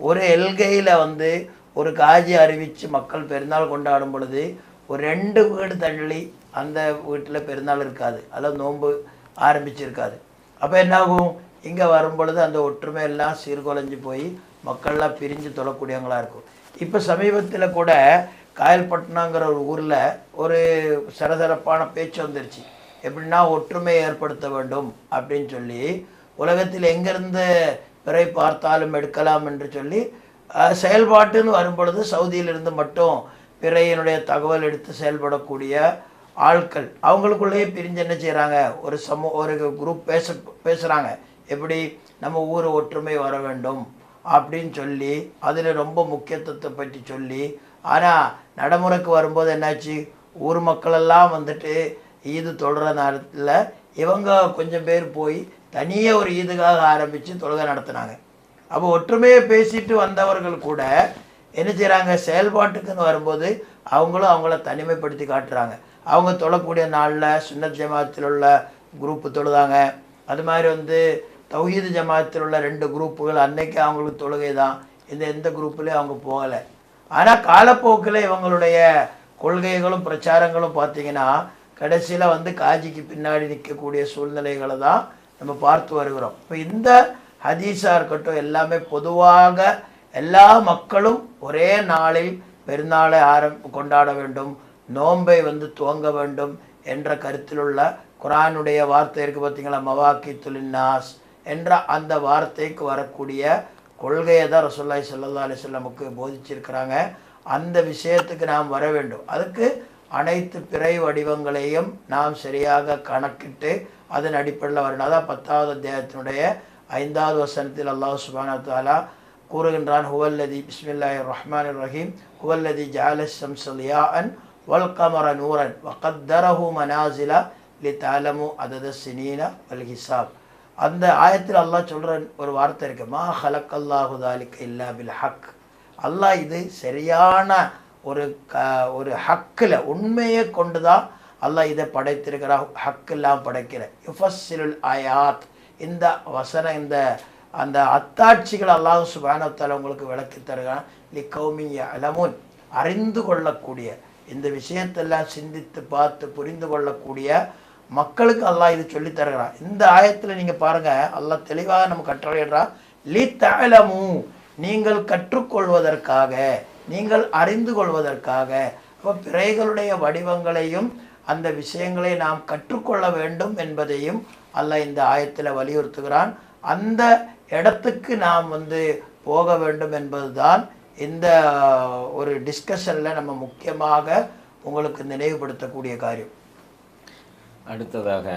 ஒரு எல்கையில் வந்து ஒரு காஜி அறிவித்து மக்கள் பெருநாள் கொண்டாடும் பொழுது ஒரு 2 வீடு தள்ளி அந்த வீட்டில் பெருநாள் இருக்காது, அதில் நோன்பு ஆரம்பிச்சிருக்காது. அப்போ என்னாகும்? இங்கே வரும் பொழுது அந்த ஒற்றுமை எல்லாம் சீர்குலைஞ்சு போய் மக்கள்லாம் பிரிஞ்சு தொழக்கூடியவங்களாக இருக்கும். இப்போ சமீபத்தில் கூட காயல்பட்டினங்கிற ஒரு ஊரில் ஒரு சரசரப்பான பேச்சு வந்துருச்சு. எப்படின்னா ஒற்றுமையை ஏற்படுத்த வேண்டும் அப்படின்னு சொல்லி உலகத்தில் எங்கேருந்து பிறை பார்த்தாலும் எடுக்கலாம் என்று சொல்லி செயல்பாட்டுன்னு வரும் பொழுது சவுதியிலிருந்து மட்டும் பிறையினுடைய தகவல் எடுத்து செயல்படக்கூடிய ஆட்கள் அவங்களுக்குள்ளேயே பிரிஞ்சு என்ன செய்கிறாங்க? ஒரு குரூப் பேசுகிறாங்க. எப்படி நம்ம ஊர் ஒற்றுமை வர வேண்டும் அப்படின்னு சொல்லி அதில் ரொம்ப முக்கியத்துவத்தை பற்றி சொல்லி, ஆனால் நடைமுறைக்கு வரும்போது என்னாச்சு? ஊர் மக்களெல்லாம் வந்துட்டு ஈது தொழுற நேரத்தில் இவங்க கொஞ்சம் பேர் போய் தனியாக ஒரு ஈதுக்காக ஆரம்பித்து தொழுகை நடத்துனாங்க. அப்போ ஒற்றுமையை பேசிட்டு வந்தவர்கள் கூட என்ன செய்கிறாங்க? செயல்பாட்டுக்குன்னு வரும்போது அவங்களும் அவங்கள தனிமைப்படுத்தி காட்டுறாங்க. அவங்க தொழக்கூடிய நாளில் சுன்னத் ஜமாத்தில் உள்ள குரூப்பு தொழுதாங்க. அது மாதிரி வந்து தௌஹீது ஜமாத்தில் உள்ள 2 குரூப்புகள் அன்னைக்கு அவங்களுக்கு தொழுகை தான், எந்த குரூப்புலேயும் அவங்க போகலை. ஆனால் காலப்போக்கில் இவங்களுடைய கொள்கைகளும் பிரச்சாரங்களும் பார்த்திங்கன்னா கடைசியில் வந்து காஜிக்கு பின்னாடி நிற்கக்கூடிய சூழ்நிலைகளை தான் நம்ம பார்த்து வருகிறோம். இப்போ இந்த ஹதீஸாக இருக்கட்டும் எல்லாமே பொதுவாக எல்லா மக்களும் ஒரே நாளில் பெருநாளை கொண்டாட வேண்டும், நோன்பை வந்து துவங்க வேண்டும் என்ற கருத்தில் உள்ள குரானுடைய வார்த்தை இருக்குது பார்த்திங்களா? மவாக்கித்து லின்னாஸ் என்ற அந்த வார்த்தைக்கு வரக்கூடிய கொள்கையை தான் ரசூலுல்லாஹி ஸல்லல்லாஹு அலைஹி வஸல்லமுக்கு போதிச்சிருக்கிறாங்க. அந்த விஷயத்துக்கு நாம் வர வேண்டும். அதுக்கு அனைத்து பிறை வடிவங்களையும் நாம் சரியாக கணக்கிட்டு அதன் அடிப்படையில் வரணும். அதான் 10வது அத்தியாயத்தினுடைய 5வது வசனத்தில் அல்லாஹ் சுப்ஹானஹு வ தஆலா கூறுகின்றான், ஹுவல்லதி பிஸ்மில்லாஹிர் ரஹ்மானிர் ரஹீம் ஹுவல்லதி ஜஅல ஷம்ஸ லியாஅன் வல் கமர நூரன் வகத்தரஹு மனாசில லிதஅலமு அதத ஸினீன வல் ஹிசாப். அந்த ஆயத்தில் அல்லாஹ் சொல்கிற ஒரு வார்த்தை இருக்கு, மா ஹலக்கல்லாஹு தாலிக இல்லா பில் ஹக். அல்லாஹ் இது சரியான ஒரு ஹக்கில் உண்மையை கொண்டு தான் அல்லாஹ் இதை படைத்திருக்கிறா, ஹக்கெல்லாம் படைக்கிற. யுஃபஸ்ஸிலுல் ஆயாத், இந்த வசன இந்த அந்த அத்தாட்சிகள் அல்லாஹ் சுப்ஹானஹு வ தஆலா உங்களுக்கு விளக்கி தருகிறான். லிகௌமி யஅலமூன், அறிந்து கொள்ளக்கூடிய, இந்த விஷயத்தெல்லாம் சிந்தித்து பார்த்து புரிந்து கொள்ளக்கூடிய மக்களுக்கு அல்லாஹ் இது சொல்லி தருகிறான். இந்த ஆயத்தில் நீங்கள் பாருங்கள், அல்லாஹ் தெளிவாக நம்ம கட்டளையிடுறான், லி தஅலமு, நீங்கள் கற்றுக்கொள்வதற்காக, நீங்கள் அறிந்து கொள்வதற்காக. அப்போ பிறைகளுடைய வடிவங்களையும் அந்த விஷயங்களை நாம் கற்றுக்கொள்ள வேண்டும் என்பதையும் அல்லாஹ் இந்த ஆயத்தில் வலியுறுத்துகிறான். அந்த இடத்துக்கு நாம் போக வேண்டும் என்பதுதான் இந்த ஒரு டிஸ்கஷனில் நம்ம முக்கியமாக உங்களுக்கு நினைவுபடுத்தக்கூடிய காரியம். அடுத்ததாக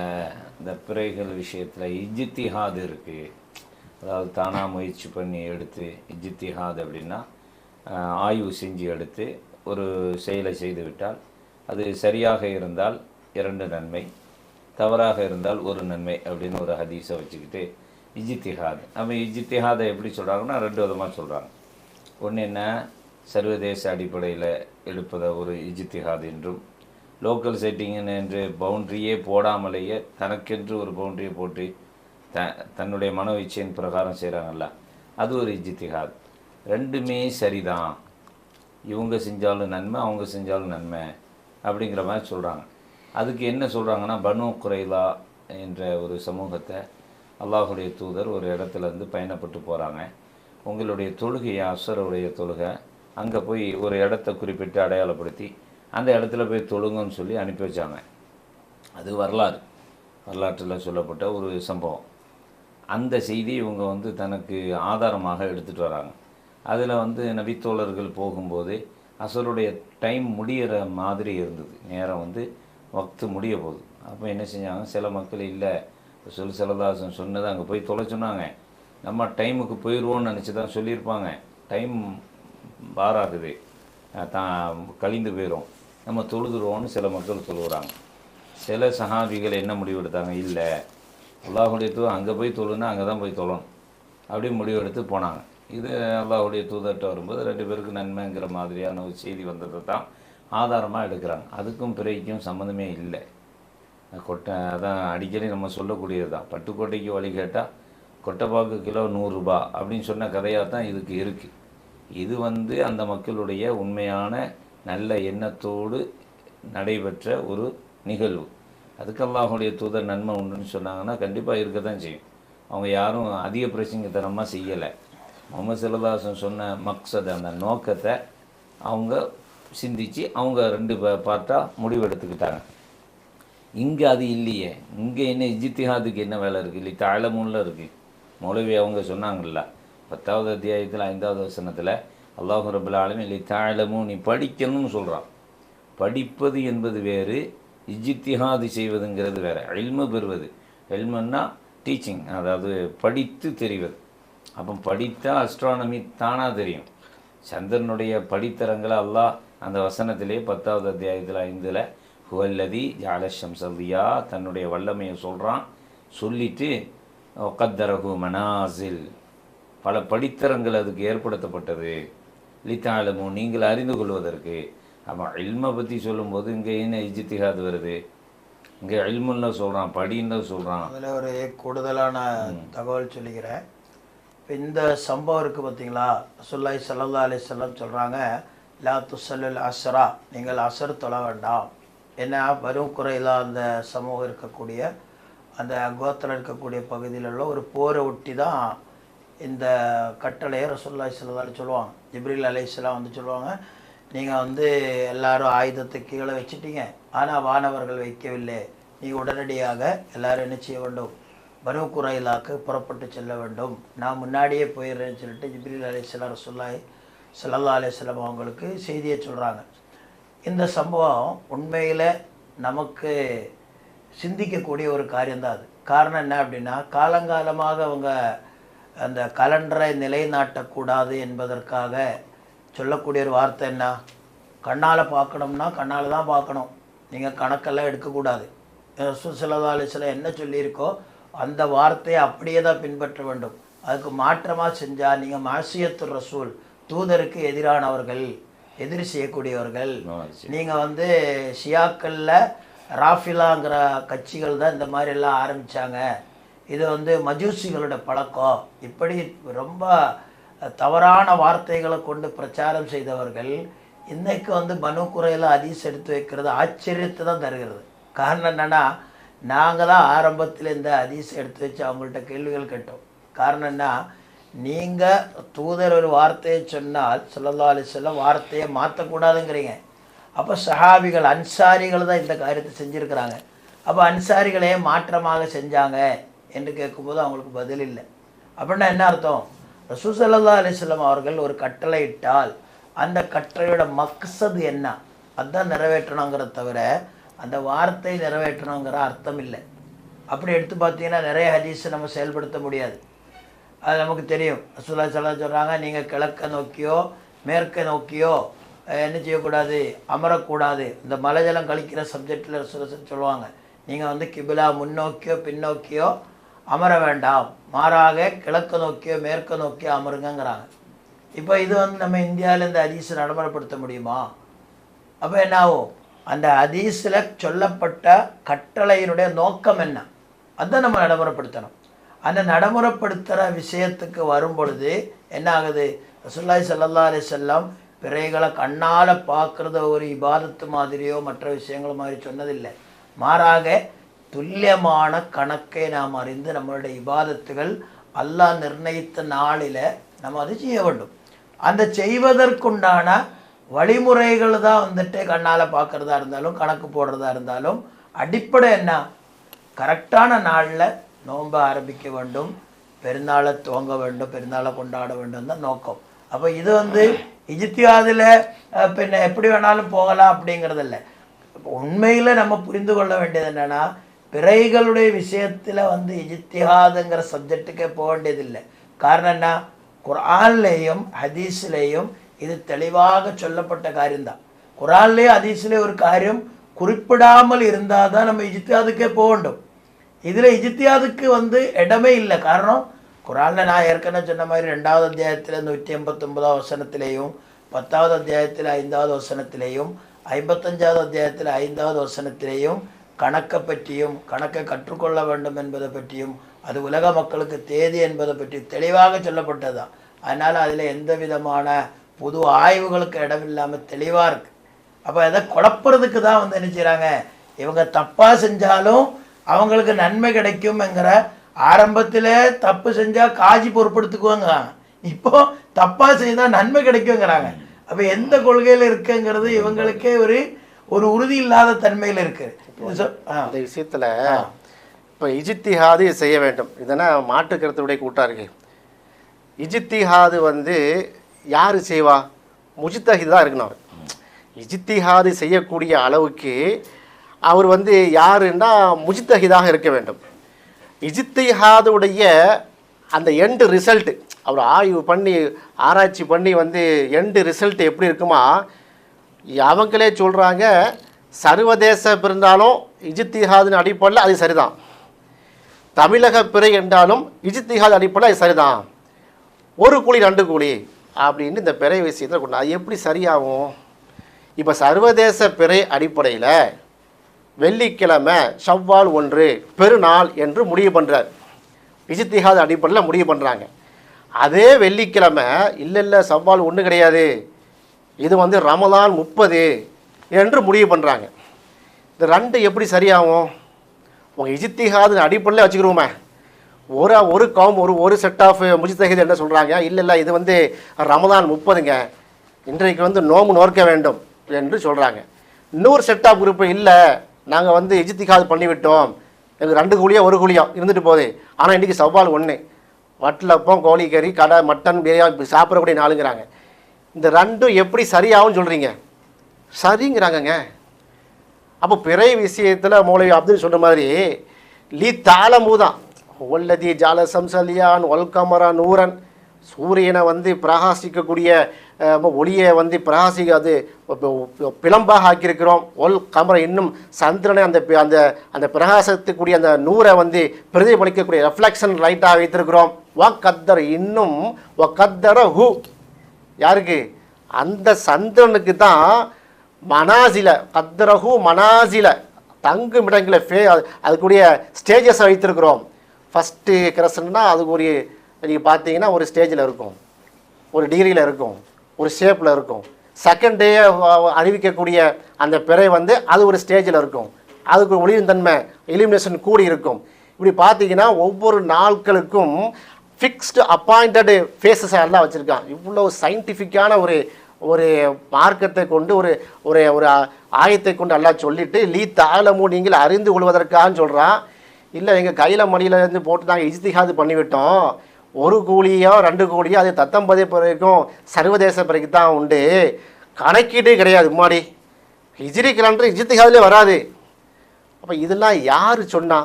இந்த பிறைகள் விஷயத்தில் இஜ்திஹாத் இருக்குது. அதாவது தானாக முயற்சி பண்ணி எடுத்து, இஜ்திஹாத் அப்படின்னா ஆய்வு செஞ்சு எடுத்து ஒரு செயலை செய்து விட்டால் அது சரியாக இருந்தால் 2 நன்மை, தவறாக இருந்தால் 1 நன்மை அப்படின்னு ஒரு ஹதீஸை வச்சுக்கிட்டு இஜ்திஹாத். அப்போ இஜ்திஹாதை எப்படி சொல்கிறாங்கன்னா 2 விதமாக சொல்கிறாங்க. ஒன்று என்ன, சர்வதேச அடிப்படையில் எடுப்பதை ஒரு இஜ்திஹாத் என்றும், லோக்கல் செட்டிங்னு என்று பவுண்ட்ரியே போடாமலேயே தனக்கென்று ஒரு பவுண்ட்ரியை போட்டு தன்னுடைய மன இச்சையின் பிரகாரம் செய்கிறாங்கல்ல, அது ஒரு இஜ்திஹாத். 2மே சரிதான், இவங்க செஞ்சாலும் நன்மை, அவங்க செஞ்சாலும் நன்மை அப்படிங்கிற மாதிரி சொல்கிறாங்க. அதுக்கு என்ன சொல்கிறாங்கன்னா, பனு குறைலா என்ற ஒரு சமூகத்தை அல்லாஹுடைய தூதர் ஒரு இடத்துலேருந்து பயணப்பட்டு போகிறாங்க. உங்களுடைய தொழுகையை, அஸ்ஸருடைய தொழுகை, அங்கே போய் ஒரு இடத்த குறிப்பிட்டு அடையாளப்படுத்தி அந்த இடத்துல போய் தொழுங்கன்னு சொல்லி அனுப்பி வச்சாங்க. அது வரலாற்றில் சொல்லப்பட்ட ஒரு சம்பவம். அந்த செய்தி இவங்க தனக்கு ஆதாரமாக எடுத்துகிட்டு வராங்க. அதில் நபித்தோழர்கள் போகும்போது அசருடைய டைம் முடிகிற மாதிரி இருந்தது, நேரம் வக்து முடிய போகுது. அப்போ என்ன செஞ்சாங்க, சில மக்கள் இல்லை செல்லதாசன் சொன்னது அங்கே போய் தொலை சொன்னாங்க, நம்ம டைமுக்கு போயிடுவோன்னு நினச்சி தான் சொல்லியிருப்பாங்க, டைம் பாராகுது, கழிந்து போயிடும், நம்ம தொழுதுருவோன்னு சில மக்கள் சொல்லுறாங்க. சில சஹாபிகள் என்ன முடிவெடுத்தாங்க, இல்லை அல்லாஹுடைய அங்கே போய் தொழுன்னா அங்கே தான் போய் தொழணும் அப்படியே முடிவெடுத்து போனாங்க. இது அல்லாஹுடைய தூதர்கிட்ட வரும்போது 2 பேருக்கு நன்மைங்கிற மாதிரியான ஒரு செய்தி வந்ததை தான் ஆதாரமாக எடுக்கிறாங்க. அதுக்கும் பிறைக்கும் சம்மந்தமே இல்லை. அதான் அடிக்கடி நம்ம சொல்லக்கூடியது தான், பட்டுக்கோட்டைக்கு வழி கேட்டால் கொட்டைப்பாக்கு கிலோ 100 ரூபா அப்படின்னு சொன்ன கதையாக தான் இதுக்கு இருக்குது. இது அந்த மக்களுடைய உண்மையான நல்ல எண்ணத்தோடு நடைபெற்ற ஒரு நிகழ்வு. அதுக்கு அல்லாஹுடைய தூதர் நன்மை உண்டுன்னு சொன்னாங்கன்னா கண்டிப்பாக இருக்க தான் செய்யும். அவங்க யாரும் அதிக பிரசங்கத்தனமாக செய்யலை. முகமது ஸல்லல்லாஹு சொன்ன மக்சத், அந்த நோக்கத்தை அவங்க சிந்தித்து அவங்க 2 பார்ட்டாக முடிவெடுத்துக்கிட்டாங்க. இங்கே அது இல்லையே. இங்கே என்ன இஜ்திஹாதுக்கு என்ன வேலை இருக்குது, இல்லை தாளமுன்ல இருக்குது. மௌலவி அவங்க சொன்னாங்கல்ல 10வது அத்தியாயத்தில் 5வது வசனத்தில், அல்லாஹு ரப்பல் ஆலமீன் இல்லை தாளமும், நீ படிக்கணும்னு சொல்கிறான். படிப்பது என்பது வேறு, இஜ்திஹாது செய்வதுங்கிறது வேறு. இல்மு பெறுவது, இல்முன்னா டீச்சிங், அதாவது படித்து தெரிவது. அப்போ படித்தா அஸ்ட்ரானமி தானாக தெரியும். சந்திரனுடைய படித்தரங்களை அல்லாஹ் அந்த வசனத்திலே 10வது அத்தியாயத்தில் 5ல் ஹுவல்லதி ஜாலஷம் சல்லியா தன்னுடைய வல்லமையை சொல்கிறான். சொல்லிட்டு ஒக்கத்தரகு மனாசில், பல படித்தரங்கள் அதுக்கு ஏற்படுத்தப்பட்டது. லித்தாலமு, நீங்கள் அறிந்து கொள்வதற்கு. அப்போ இல்மை பற்றி சொல்லும்போது இங்கே என்ன இஜ்திஹாத் வருது, இங்கே இல்முன்னு சொல்கிறான், படின்னு சொல்கிறான். அதில் ஒரு கூடுதலான தகவல் சொல்லிக்கிறேன். இப்போ இந்த சம்பவம் இருக்குது பார்த்தீங்களா, ரசூலுல்லாஹி ஸல்லல்லாஹு அலைஹி வஸல்லம் சொல்கிறாங்க, லா துஸல்லுல் அஸ்ரா, நீங்கள் அசர் தொழ வேண்டாம். என்ன, வரும் குறையிலா அந்த சமூகம் இருக்கக்கூடிய அந்த கோத்திரம் இருக்கக்கூடிய பகுதியில் உள்ள ஒரு போரை ஒட்டி தான் இந்த கட்டளையை ரசூலுல்லாஹி ஸல்லல்லாஹு அலைஹி சொல்லுவாங்க. ஜிப்ரீல் அலைஹிஸ்ஸலாம் சொல்லுவாங்க, நீங்கள் எல்லாரும் ஆயுதத்தை கீழே வச்சுட்டீங்க, ஆனால் வானவர்கள் வைக்கவில்லை, நீங்கள் உடனடியாக எல்லோரும் என்ன செய்ய வேண்டும், பனு குறைலாக்கு புறப்பட்டு செல்ல வேண்டும், நான் முன்னாடியே போயிடுறேன்னு சொல்லிட்டு ஜிப்ரீல் அலைஹிஸ்ஸலாம் ரசூலுல்லாஹி ஸல்லல்லாஹு அலைஹி வஸல்லம் அவங்களுக்கு செய்தியை சொல்கிறாங்க. இந்த சம்பவம் உண்மையில் நமக்கு சிந்திக்கக்கூடிய ஒரு காரியம்தான். அது காரணம் என்ன அப்படின்னா, காலங்காலமாக அவங்க அந்த கலண்டரை நிலைநாட்டக்கூடாது என்பதற்காக சொல்லக்கூடிய ஒரு வார்த்தை என்ன, கண்ணால் பார்க்கணும்னா கண்ணால் தான் பார்க்கணும், நீங்கள் கணக்கெல்லாம் எடுக்கக்கூடாது. ரசூல் ஸல்லல்லாஹு அலைஹி வஸல்லம் என்ன சொல்லியிருக்கோ அந்த வார்த்தையை அப்படியே தான் பின்பற்ற வேண்டும். அதுக்கு மாற்றமாக செஞ்சால் நீங்கள் மாசியத்துர் ரசூல், தூதருக்கு எதிரானவர்கள், எதிரி செய்யக்கூடியவர்கள். நீங்கள் வந்து ஷியாக்களில் ராஃபிலாங்கிற கட்சிகள் தான் இந்த மாதிரி எல்லாம் ஆரம்பித்தாங்க, இது வந்து மஜூசிகளோட பழக்கம், இப்படி ரொம்ப தவறான வார்த்தைகளை கொண்டு பிரச்சாரம் செய்தவர்கள் இன்றைக்கு வந்து பனு குறையில் ஹதீஸ் எடுத்து வைக்கிறது ஆச்சரியத்தை தான் தருகிறது. காரணம் என்னென்னா, நாங்கள் தான் ஆரம்பத்தில் இந்த ஹதீஸ் எடுத்து வச்சு அவங்கள்ட்ட கேள்விகள் கேட்டோம். காரணம் என்ன, நீங்கள் தூதர் ஒரு வார்த்தையை சொன்னால் ஸல்லல்லாஹு அலைஹி வஸல்லம் வார்த்தையை மாற்றக்கூடாதுங்கிறீங்க. அப்போ சஹாபிகள் அன்சாரிகள் தான் இந்த காரியத்தை செஞ்சுருக்கிறாங்க. அப்போ அன்சாரிகளே மாற்றமாக செஞ்சாங்க என்று கேட்கும்போது அவங்களுக்கு பதில் இல்லை. அப்படின்னா என்ன அர்த்தம், ரசூல் ஸல்லல்லாஹு அலைஹி வஸல்லம் அவர்கள் ஒரு கட்டளை இட்டால் அந்த கட்டளையோட மக்சது என்ன, அதுதான் நிறைவேற்றணுங்கிறத தவிர அந்த வார்த்தை நிறைவேற்றணுங்கிற அர்த்தம் இல்லை. அப்படி எடுத்து பார்த்தீங்கன்னா நிறைய ஹதீஸை நம்ம செயல்படுத்த முடியாது. அது நமக்கு தெரியும். ரசூலுல்லாஹி ஸல்லல்லாஹு அலைஹி வஸல்லம் சொல்கிறாங்க, நீங்கள் கிழக்க நோக்கியோ மேற்க நோக்கியோ என்ன செய்யக்கூடாது, அமரக்கூடாது. இந்த மலைஜலம் கழிக்கிற சப்ஜெக்டில் ரசூலுல்லாஹி சொல்லுவாங்க, நீங்கள் வந்து கிபிலா முன்னோக்கியோ பின்னோக்கியோ அமர வேண்டாம், மாறாக கிழக்க நோக்கியோ மேற்க நோக்கியோ அமருங்கிறாங்க. இப்போ இது வந்து நம்ம இந்தியாவில் இந்த ஹதீஸை நடைமுறைப்படுத்த முடியுமா? அப்போ என்ன ஆகும், அந்த ஹதீஸில் சொல்லப்பட்ட கட்டளையினுடைய நோக்கம் என்ன, அதை நம்ம நடைமுறைப்படுத்தணும். அந்த நடைமுறைப்படுத்துகிற விஷயத்துக்கு வரும் பொழுது என்ன ஆகுது, ரசூலுல்லாஹி ஸல்லல்லாஹு அலைஹி வஸல்லம் பிறைகளை கண்ணால் பார்க்குறத ஒரு இபாதத்து மாதிரியோ மற்ற விஷயங்கள் மாதிரி சொன்னதில்லை. மாறாக துல்லியமான கணக்கை நாம் அறிந்து நம்மளுடைய இபாதத்துகள் அல்லாஹ் நிர்ணயித்த நாளில் நம்ம அதை செய்ய வேண்டும். அந்த செய்வதற்குண்டான வழிமுறைகள் தான் வந்துட்டு கண்ணால் பார்க்குறதா இருந்தாலும் கணக்கு போடுறதா இருந்தாலும் அடிப்படை என்ன, கரெக்டான நாளில் நோன்பை ஆரம்பிக்க வேண்டும், பெருநாளை துவங்க வேண்டும், பெருநாளை கொண்டாட வேண்டும் தான் நோக்கம். அப்போ இது வந்து இஜ்திஹாதில் பின்ன எப்படி வேணாலும் போகலாம் அப்படிங்கிறது இல்லை. உண்மையில் நம்ம புரிந்து கொள்ள வேண்டியது என்னென்னா, பிறைகளுடைய விஷயத்தில் வந்து இஜ்திஹாதுங்கிற சப்ஜெக்டுக்கே போக வேண்டியதில்லை. காரணம் என்ன, குர்ஆன்லேயும் ஹதீஸ்லேயும் இது தெளிவாக சொல்லப்பட்ட காரியம்தான். குர்ஆன்லேயே ஹதீஸ்லேயே ஒரு காரியம் குறிப்பிடாமல் இருந்தால் தான் நம்ம இஜ்திஹாதுக்கே போக வேண்டும். இதில் இஜ்திஹாதுக்கு வந்து இடமே இல்லை. காரணம், குர்ஆனில் நான் ஏற்கனவே சொன்ன மாதிரி 2வது அத்தியாயத்தில் 189வது வசனத்திலேயும் 10வது அத்தியாயத்தில் 5வது வசனத்திலேயும் 55வது அத்தியாயத்தில் 5வது வசனத்திலேயும் கணக்கை பற்றியும் கணக்கை கற்றுக்கொள்ள வேண்டும் என்பதை பற்றியும் அது உலக மக்களுக்கு தேதி என்பதை பற்றி தெளிவாக சொல்லப்பட்டது தான். அதனால் அதில் எந்த விதமான புது ஆய்வுகளுக்கு இடமில்லாமல் தெளிவாக இருக்குது. அப்போ அதை குழப்புறதுக்கு தான் வந்து என்ன செய்கிறாங்க, இவங்க தப்பாக செஞ்சாலும் அவங்களுக்கு நன்மை கிடைக்கும்ங்கிற ஆரம்பத்தில் தப்பு செஞ்சால் காஜி பொறுப்படுத்துக்குவாங்க, இப்போ தப்பாக செய்தால் நன்மை கிடைக்குங்கிறாங்க. அப்போ எந்த கொள்கையில் இருக்குங்கிறது இவங்களுக்கே ஒரு உறுதி இல்லாத தன்மையில் இருக்குது. இந்த விஷயத்தில் இப்போ இஜ்திஹாது செய்ய வேண்டும், இதனால் மாற்று கருத்துடைய கூட்டார்கள். இஜ்திஹாது வந்து யார் செய்வா, முஜ்தஹித் தான் இருக்கணும். இஜ்திஹாது செய்யக்கூடிய அளவுக்கு அவர் வந்து யாருன்னா முஜ்தஹிதாக இருக்க வேண்டும். இஜ்திஹாதுடைய அந்த எண்டு ரிசல்ட்டு அவர் ஆய்வு பண்ணி ஆராய்ச்சி பண்ணி வந்து எண்டு ரிசல்ட் எப்படி இருக்குமா, அவங்களே சொல்கிறாங்க, சர்வதேச பிறந்தாலும் இஜ்திஹாதின் அடிப்படையில் அது சரிதான், தமிழக பிறை என்றாலும் இஜ்திஹாத் அடிப்படையில் அது சரிதான், ஒரு கூலி 2 கூலி அப்படின்னு இந்த பிறை விஷயத்தில் கொண்டு அது எப்படி சரியாகும். இப்போ சர்வதேச பிறை அடிப்படையில் வெள்ளிக்கிழமை ஷவ்வால் 1 பெருநாள் என்று முடிவு பண்ணுறார், இஜ்திஹாத் அடிப்படையில் முடிவு பண்ணுறாங்க. அதே வெள்ளிக்கிழமை இல்லை ஷவ்வால் 1 கிடையாது, இது வந்து ரமலான் 30 என்று முடிவு பண்ணுறாங்க. இந்த 2 எப்படி சரியாகும். உங்கள் இஜ்திஹாது அடிப்படையில் வச்சுக்கிறோமே, ஒரு கவும் ஒரு செட் ஆஃப் முஜ்தஹித் என்ன சொல்கிறாங்க, இல்லை இது வந்து ரமலான் 30ங்க, இன்றைக்கு வந்து நோம்பு நோக்க வேண்டும் என்று சொல்கிறாங்க. இன்னொரு செட் ஆஃப் குரூப் இல்லை, நாங்கள் வந்து இஜ்திஹாத் பண்ணிவிட்டோம், எங்களுக்கு 2 கூலியோ 1 கூலியோ இருந்துட்டு போகுது, ஆனால் இன்றைக்கி ஷவ்வால் 1 வட்டலப்பம் கோழி கறி கடை மட்டன் பிரியாணி சாப்பிடக்கூடிய நாளுங்கிறாங்க. இந்த 2 எப்படி சரியாகும் சொல்கிறீங்க, சரிங்கிறாங்கங்க. அப்போ பிறை விஷயத்தில் மௌலவி அப்துல் சொன்ன மாதிரி லீ தாளமு தான், ஒல்லதி ஜால சம்சலியான் ஒல்கமரா நூரன் சூரியனை வந்து பிரகாசிக்கக்கூடிய ஒளியை வந்து அது பிளம்பாக ஆக்கியிருக்கிறோம். கமரை இன்னும் சந்திரனை அந்த அந்த அந்த பிரகாசத்துக்குரிய அந்த நூரை வந்து பிரதிபலிக்கக்கூடிய ரெஃப்ளெக்ஷன் லைட்டாக வைத்திருக்கிறோம். கத்தர் இன்னும் கத்தர ஹூ யாருக்கு? அந்த சந்திரனுக்கு தான் மனாசில கத்தரஹூ மனாசில தங்கும் இடங்களை அதுக்குரிய ஸ்டேஜஸை வைத்திருக்கிறோம். ஃபஸ்ட்டு கிரசன்னா அதுக்கு ஒரு நீங்கள் பார்த்தீங்கன்னா ஒரு ஸ்டேஜில் இருக்கும், ஒரு டிகிரியில் இருக்கும், ஒரு ஷேப்பில் இருக்கும். செகண்ட் டே அறிவிக்கக்கூடிய அந்த பிறை வந்து அது ஒரு ஸ்டேஜில் இருக்கும், அதுக்கு ஒளியின் தன்மை இலிமினேஷன் கூடி இருக்கும். இப்படி பார்த்தீங்கன்னா ஒவ்வொரு நாட்களுக்கும் ஃபிக்ஸ்டு அப்பாயிண்டடு ஃபேஸஸை எல்லாம் வச்சுருக்கான். இவ்வளோ சயின்டிஃபிக்கான ஒரு ஒரு மார்க்கத்தை கொண்டு ஒரு ஒரு ஒரு ஆயத்தை கொண்டு எல்லாம் சொல்லிவிட்டு தாளமோ நீங்கள் அறிந்து கொள்வதற்கான்னு சொல்கிறான். இல்லை எங்கள் கையில் மணியிலேருந்து போட்டு நாங்கள் இஜ்திஹாது பண்ணிவிட்டோம், ஒரு கூலியோ 2 கூலியோ அது தத்தம்பதே பிறகும் சர்வதேச பிறகு தான் உண்டு, கணக்கீடே கிடையாது. முன்னாடி ஹிஜ்ரி கிலண்டர் இஜ்திஹாதுலேயே வராது. அப்போ இதெல்லாம் யார் சொன்னா?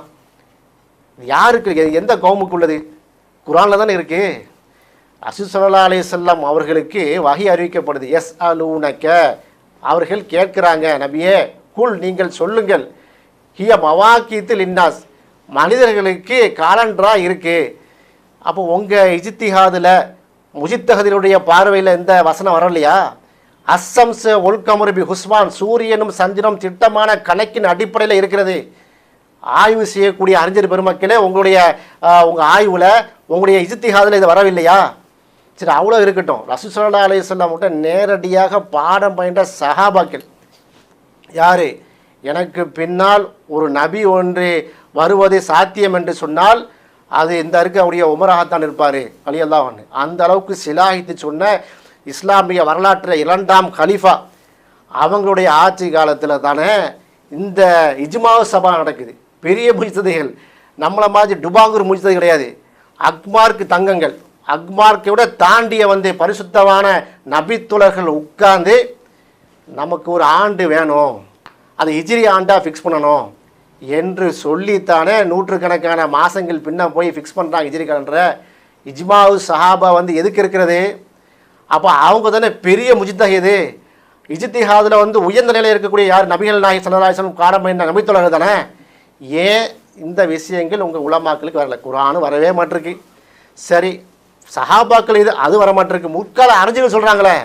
யாருக்கு, எந்த கவுமுக்கு உள்ளது? குரானில் தானே இருக்குது. ரசூல் ஸல்லல்லாஹு அலைஹி வஸல்லம் அவர்களுக்கு வஹி அறிவிக்கப்படுது. எஸ் அலூனக்க அவர்கள் கேட்குறாங்க, நபியே குல் நீங்கள் சொல்லுங்கள், ஹிய மவாக்கீத்து லின்னாஸ் மனிதர்களுக்கு காலண்டராக இருக்குது. அப்போ உங்கள் இஜ்திஹாதில் முஜித்தஹதிலுடைய பார்வையில் எந்த வசனம் வரலையா? அஸ்ஸம்ஸ் ஒல்கமர் பி ஹுஸ்வான் சூரியனும் சந்திரனும் திட்டமான கணக்கின் அடிப்படையில் இருக்கிறது. ஆய்வு செய்யக்கூடிய அறிஞர் பெருமக்களே உங்களுடைய உங்கள் ஆய்வில் உங்களுடைய இஜ்திஹாதில் இது வரவில்லையா? சரி, அவ்வளோ இருக்கட்டும். ரசூல் ஸல்லல்லாஹு அலைஹி வஸல்லம் மட்டும் நேரடியாக பாடம் பயின்ற சஹாபாக்கள் யார்? எனக்கு பின்னால் ஒரு நபி ஒன்று வருவது சாத்தியம் என்று சொன்னால் அது இந்த இருக்க அவருடைய உமராகத்தான் இருப்பார் ரலியல்லாஹு அன்ஹு. அந்த அளவுக்கு சிலாகித்து சொன்ன இஸ்லாமிய வரலாற்றில் 2ஆம் கலீஃபா அவங்களுடைய ஆட்சி காலத்தில் தானே இந்த இஜ்மாவு சபா நடக்குது. பெரிய முஜ்ததிகள், நம்மளை மாதிரி டுபாங்கூர் முஜ்ததி கிடையாது. அக்மார்க்கு தங்கங்கள், அக்மார்க்கை விட தாண்டிய வந்து பரிசுத்தமான நபித்துலர்கள் உட்கார்ந்து நமக்கு ஒரு ஆண்டு வேணும், அது ஹிஜ்ரி ஆண்டாக ஃபிக்ஸ் பண்ணணும் என்று சொல்லித்தானே நூற்றுக்கணக்கான மாதங்கள் பின்ன போய் ஃபிக்ஸ் பண்ணுறாங்க ஹிஜ்ரி கேலண்டரை. இஜ்மாவு சஹாபா வந்து எதுக்கு இருக்கிறது? அப்போ அவங்க தானே பெரிய முஜ்தஹிது. இஜ்திஹாதில் வந்து உயர்ந்த நிலையில் இருக்கக்கூடிய யார்? நபிகள் நாயகம் ஸல்லல்லாஹு அலைஹி வஸல்லம் காலம் என்ன நபித்துலர்கள் தானே. ஏன் இந்த விஷயங்கள் உங்கள் உலமாக்களுக்கு வரல? குர்ஆன் வரவே மாட்டிருக்கு. சரி, சஹாபாக்கள் இது அது வர மாட்டிருக்கு. முற்கால அறிஞர்கள் சொல்கிறாங்களே,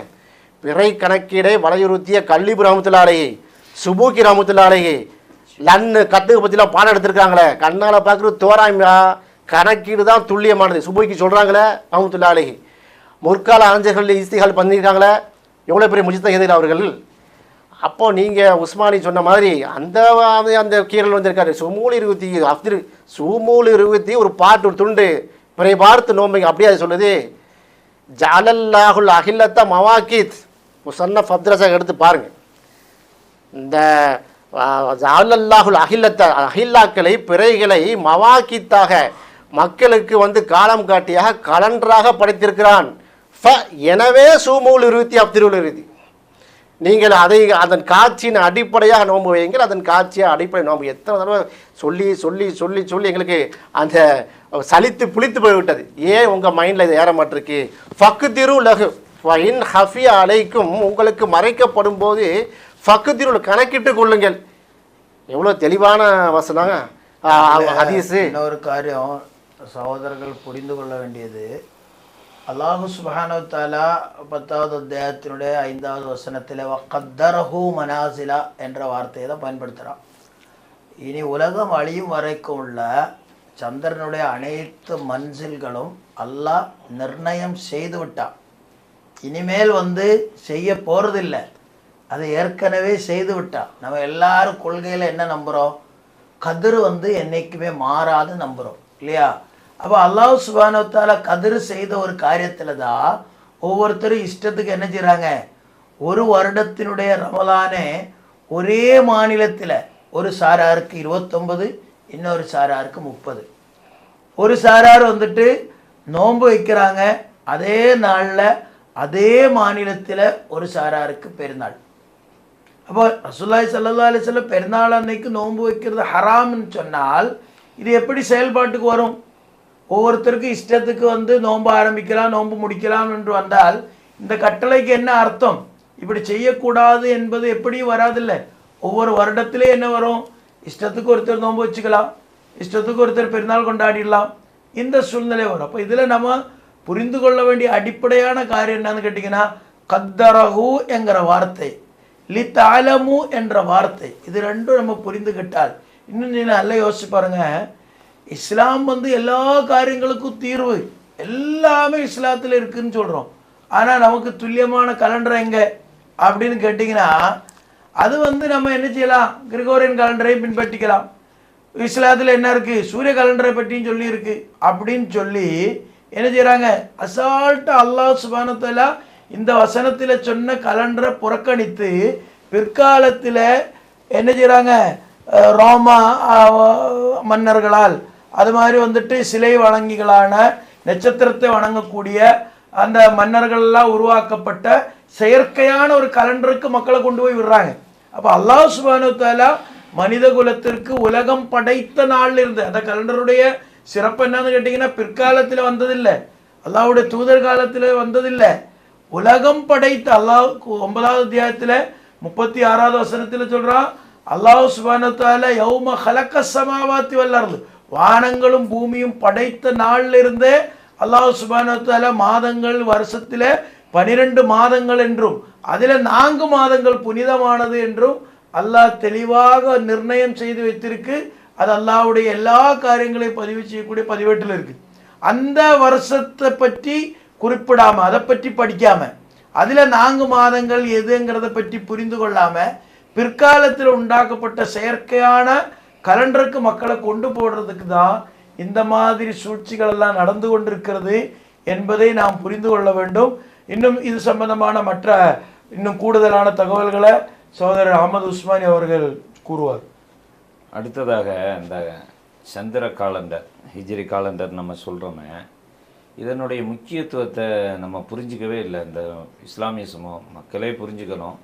பிறை கணக்கீடை வலியுறுத்திய கல்லிபு ரஹ்மத்துல்லாஹி அலைஹி, சுபூக்கி ரஹ்மத்துல்லாஹி அலைஹி, லன்னு கத்துக்கு பற்றிலாம் பாடம் எடுத்திருக்காங்களே, கண்ணால் பார்க்குறது தோராயமா கணக்கீடு தான் துல்லியமானது. சுபூக்கி சொல்கிறாங்களே ரஹ்மத்துல்லாஹி அலைஹி. முற்கால அறிஞர்கள் இஸ்திஹால் பண்ணியிருக்காங்களே, எவ்வளோ பெரிய முஜ்தஹித் அவர்கள். அப்போது நீங்கள் உஸ்மானி சொன்ன மாதிரி அந்த அந்த கீரல் வந்திருக்காரு. சுமூல் இருபத்தி ஒரு பாட்டு ஒரு துண்டு பிறை பார்த்து நோம்பிங்க அப்படியே அது சொல்லுது. ஜஅலல்லாஹுல் அஹில்லத்த மவாக்கீத் முஸன்னஃப் அப்துரஸாக் எடுத்து பாருங்கள். இந்த ஜஅலல்லாஹுல் அஹில்லத்த அஹில்லாக்களை பிறைகளை மவாக்கீத்தாக மக்களுக்கு வந்து காலம் காட்டியாக கலண்டராக படைத்திருக்கிறான். எனவே சூமூல் இருபத்தி அப்திருள் இறுதி நீங்கள் அதை அதன் காட்சியின் அடிப்படையாக நோன்பு வையுங்கள். அதன் காட்சியாக அடிப்படை நோன்பு எத்தனை தடவை சொல்லி சொல்லி சொல்லி சொல்லி எங்களுக்கு அந்த சலித்து புளித்து போய்விட்டது. ஏன் உங்கள் மைண்டில் இது ஏற மாட்டிருக்கு? ஃபக்குதிரு லகு இன் ஹஃபி அலைக்கும் உங்களுக்கு மறைக்கப்படும் போது ஃபக்குதிரு கணக்கிட்டு கொள்ளுங்கள். எவ்வளோ தெளிவான வசனம் ஹதீஸு. இன்னொரு காரியம் சகோதரர்கள் புரிந்து கொள்ள வேண்டியது, அல்லாஹு சுப்ஹானஹு வ தஆலா 10வது அத்தியாயத்தினுடைய 5வது வசனத்தில் வக்கத்தரஹு மனாசிலா என்ற வார்த்தையை தான் பயன்படுத்துகிறான். இனி உலகம் அழியும் வரைக்கும் உள்ள சந்திரனுடைய அனைத்து மன்சில்களும் அல்லாஹ் நிர்ணயம் செய்து விட்டான். இனிமேல் வந்து செய்ய போகிறதில்லை, அதை ஏற்கனவே செய்து விட்டான். நம்ம எல்லாரும் கொள்கையில் என்ன நம்புகிறோம்? கதிர் வந்து என்றைக்குமே மாறாது நம்புகிறோம் இல்லையா? அப்போ அல்லாஹ் சுப்ஹானஹு வ தஆலா கதிர் செய்த ஒரு காரியத்தில் தான் ஒவ்வொருத்தரும் இஷ்டத்துக்கு என்ன செய்கிறாங்க? ஒரு வருடத்தினுடைய ரமலானே ஒரே மாநிலத்தில் ஒரு சாராருக்கு 29, இன்னொரு சாராருக்கு 30. ஒரு சாரார் வந்துட்டு நோன்பு வைக்கிறாங்க, அதே நாளில் அதே மாநிலத்தில் ஒரு சாராருக்கு பெருநாள். அப்போ ரசூலுல்லாஹி ஸல்லல்லாஹு அலைஹி வஸல்லம் பெருநாள் அன்னைக்கு நோன்பு வைக்கிறது ஹராம்னு சொன்னால் இது எப்படி செயல்பாட்டுக்கு வரும்? ஒவ்வொருத்தருக்கும் இஷ்டத்துக்கு வந்து நோன்பு ஆரம்பிக்கலாம், நோன்பு முடிக்கலாம் என்று வந்தால் இந்த கட்டளைக்கு என்ன அர்த்தம்? இப்படி செய்யக்கூடாது என்பது எப்படியும் வராதில்லை. ஒவ்வொரு வருடத்திலே என்ன வரும்? இஷ்டத்துக்கு ஒருத்தர் நோன்பு வச்சுக்கலாம், இஷ்டத்துக்கு ஒருத்தர் பெருநாள் கொண்டாடிடலாம், இந்த சூழ்நிலை வரும். அப்போ இதில் நம்ம புரிந்து கொள்ள வேண்டிய அடிப்படையான காரியம் என்னன்னு கேட்டிங்கன்னா, கத்தரஹு என்கிற வார்த்தை, லி தாலமு என்ற வார்த்தை, இது ரெண்டும் நம்ம புரிந்துக்கிட்டால் இன்னும் நீங்கள் நல்லா யோசிச்சு பாருங்க. இஸ்லாம் வந்து எல்லா காரியங்களுக்கும் தீர்வு எல்லாமே இஸ்லாத்தில் இருக்குதுன்னு சொல்கிறோம். ஆனால் நமக்கு துல்லியமான கலண்டர் எங்கே அப்படின்னு கேட்டிங்கன்னா, அது வந்து நம்ம என்ன செய்யலாம்? கிரிகோரியன் கலண்டரையும் பின்பற்றிக்கலாம். இஸ்லாத்தில் என்ன இருக்குது? சூரிய கலண்டரை பற்றியும் சொல்லி இருக்குது அப்படின்னு சொல்லி என்ன செய்கிறாங்க? அசால்ட்டாக அல்லாஹ் சுப்ஹானஹு வ தஆலா இந்த வசனத்தில் சொன்ன கலண்டரை புறக்கணித்து பிற்காலத்தில் என்ன செய்கிறாங்க? ரோமா மன்னர்களால் அது மாதிரி வந்துட்டு சிலை வணங்கிகளான நட்சத்திரத்தை வணங்கக்கூடிய அந்த மன்னர்கள்லாம் உருவாக்கப்பட்ட செயற்கையான ஒரு கலண்டருக்கு மக்களை கொண்டு போய் விடுறாங்க. அப்போ அல்லாஹ் சுப்ஹானஹு வ தஆலா மனித குலத்திற்கு உலகம் படைத்த நாளில் இருந்து, அந்த கலண்டருடைய சிறப்பு என்னன்னு கேட்டிங்கன்னா, பிற்காலத்தில் வந்ததில்லை, அல்லாஹ்வுடைய தூதர் காலத்தில் வந்ததில்லை, உலகம் படைத்த அல்லாஹ் 9வது அத்தியாயத்தில் 36வது வசனத்தில் சொல்கிறான், அல்லாஹ் சுப்ஹானஹு வ தஆலா யௌம ஹலக்க ஸமாவாத்தி வல் அர்து, வானங்களும் பூமியும் படைத்த நாளில் இருந்தே அல்லாஹ் சுப்ஹானஹு வ தஆலா மாதங்கள் வருஷத்தில் 12 மாதங்கள் என்றும் அதில் 4 மாதங்கள் புனிதமானது என்றும் அல்லாஹ் தெளிவாக நிர்ணயம் செய்து வைத்திருக்கு. அது அல்லாஹ்வுடைய எல்லா காரியங்களையும் பதிவு செய்யக்கூடிய பதிவேட்டில் இருக்குது. அந்த வருஷத்தை பற்றி குறிப்பிடாமல், அதை பற்றி படிக்காமல், அதில் 4 மாதங்கள் எதுங்கிறத பற்றி புரிந்து கொள்ளாமல் பிற்காலத்தில் உண்டாக்கப்பட்ட செயற்கையான கலண்டருக்கு மக்களை கொண்டு போடுறதுக்கு தான் இந்த மாதிரி சூழ்ச்சிகள் எல்லாம் நடந்து கொண்டிருக்கிறது என்பதை நாம் புரிந்து கொள்ள வேண்டும். இன்னும் இது சம்பந்தமான மற்ற இன்னும் கூடுதலான தகவல்களை சகோதரர் அஹமது உஸ்மானி அவர்கள் கூறுவார். அடுத்ததாக இந்த சந்திர காலண்டர், ஹிஜ்ரி காலண்டர் நம்ம சொல்கிறோமே, இதனுடைய முக்கியத்துவத்தை நம்ம புரிஞ்சிக்கவே இல்லை. இந்த இஸ்லாமிய சமூகம் மக்களே புரிஞ்சுக்கணும்,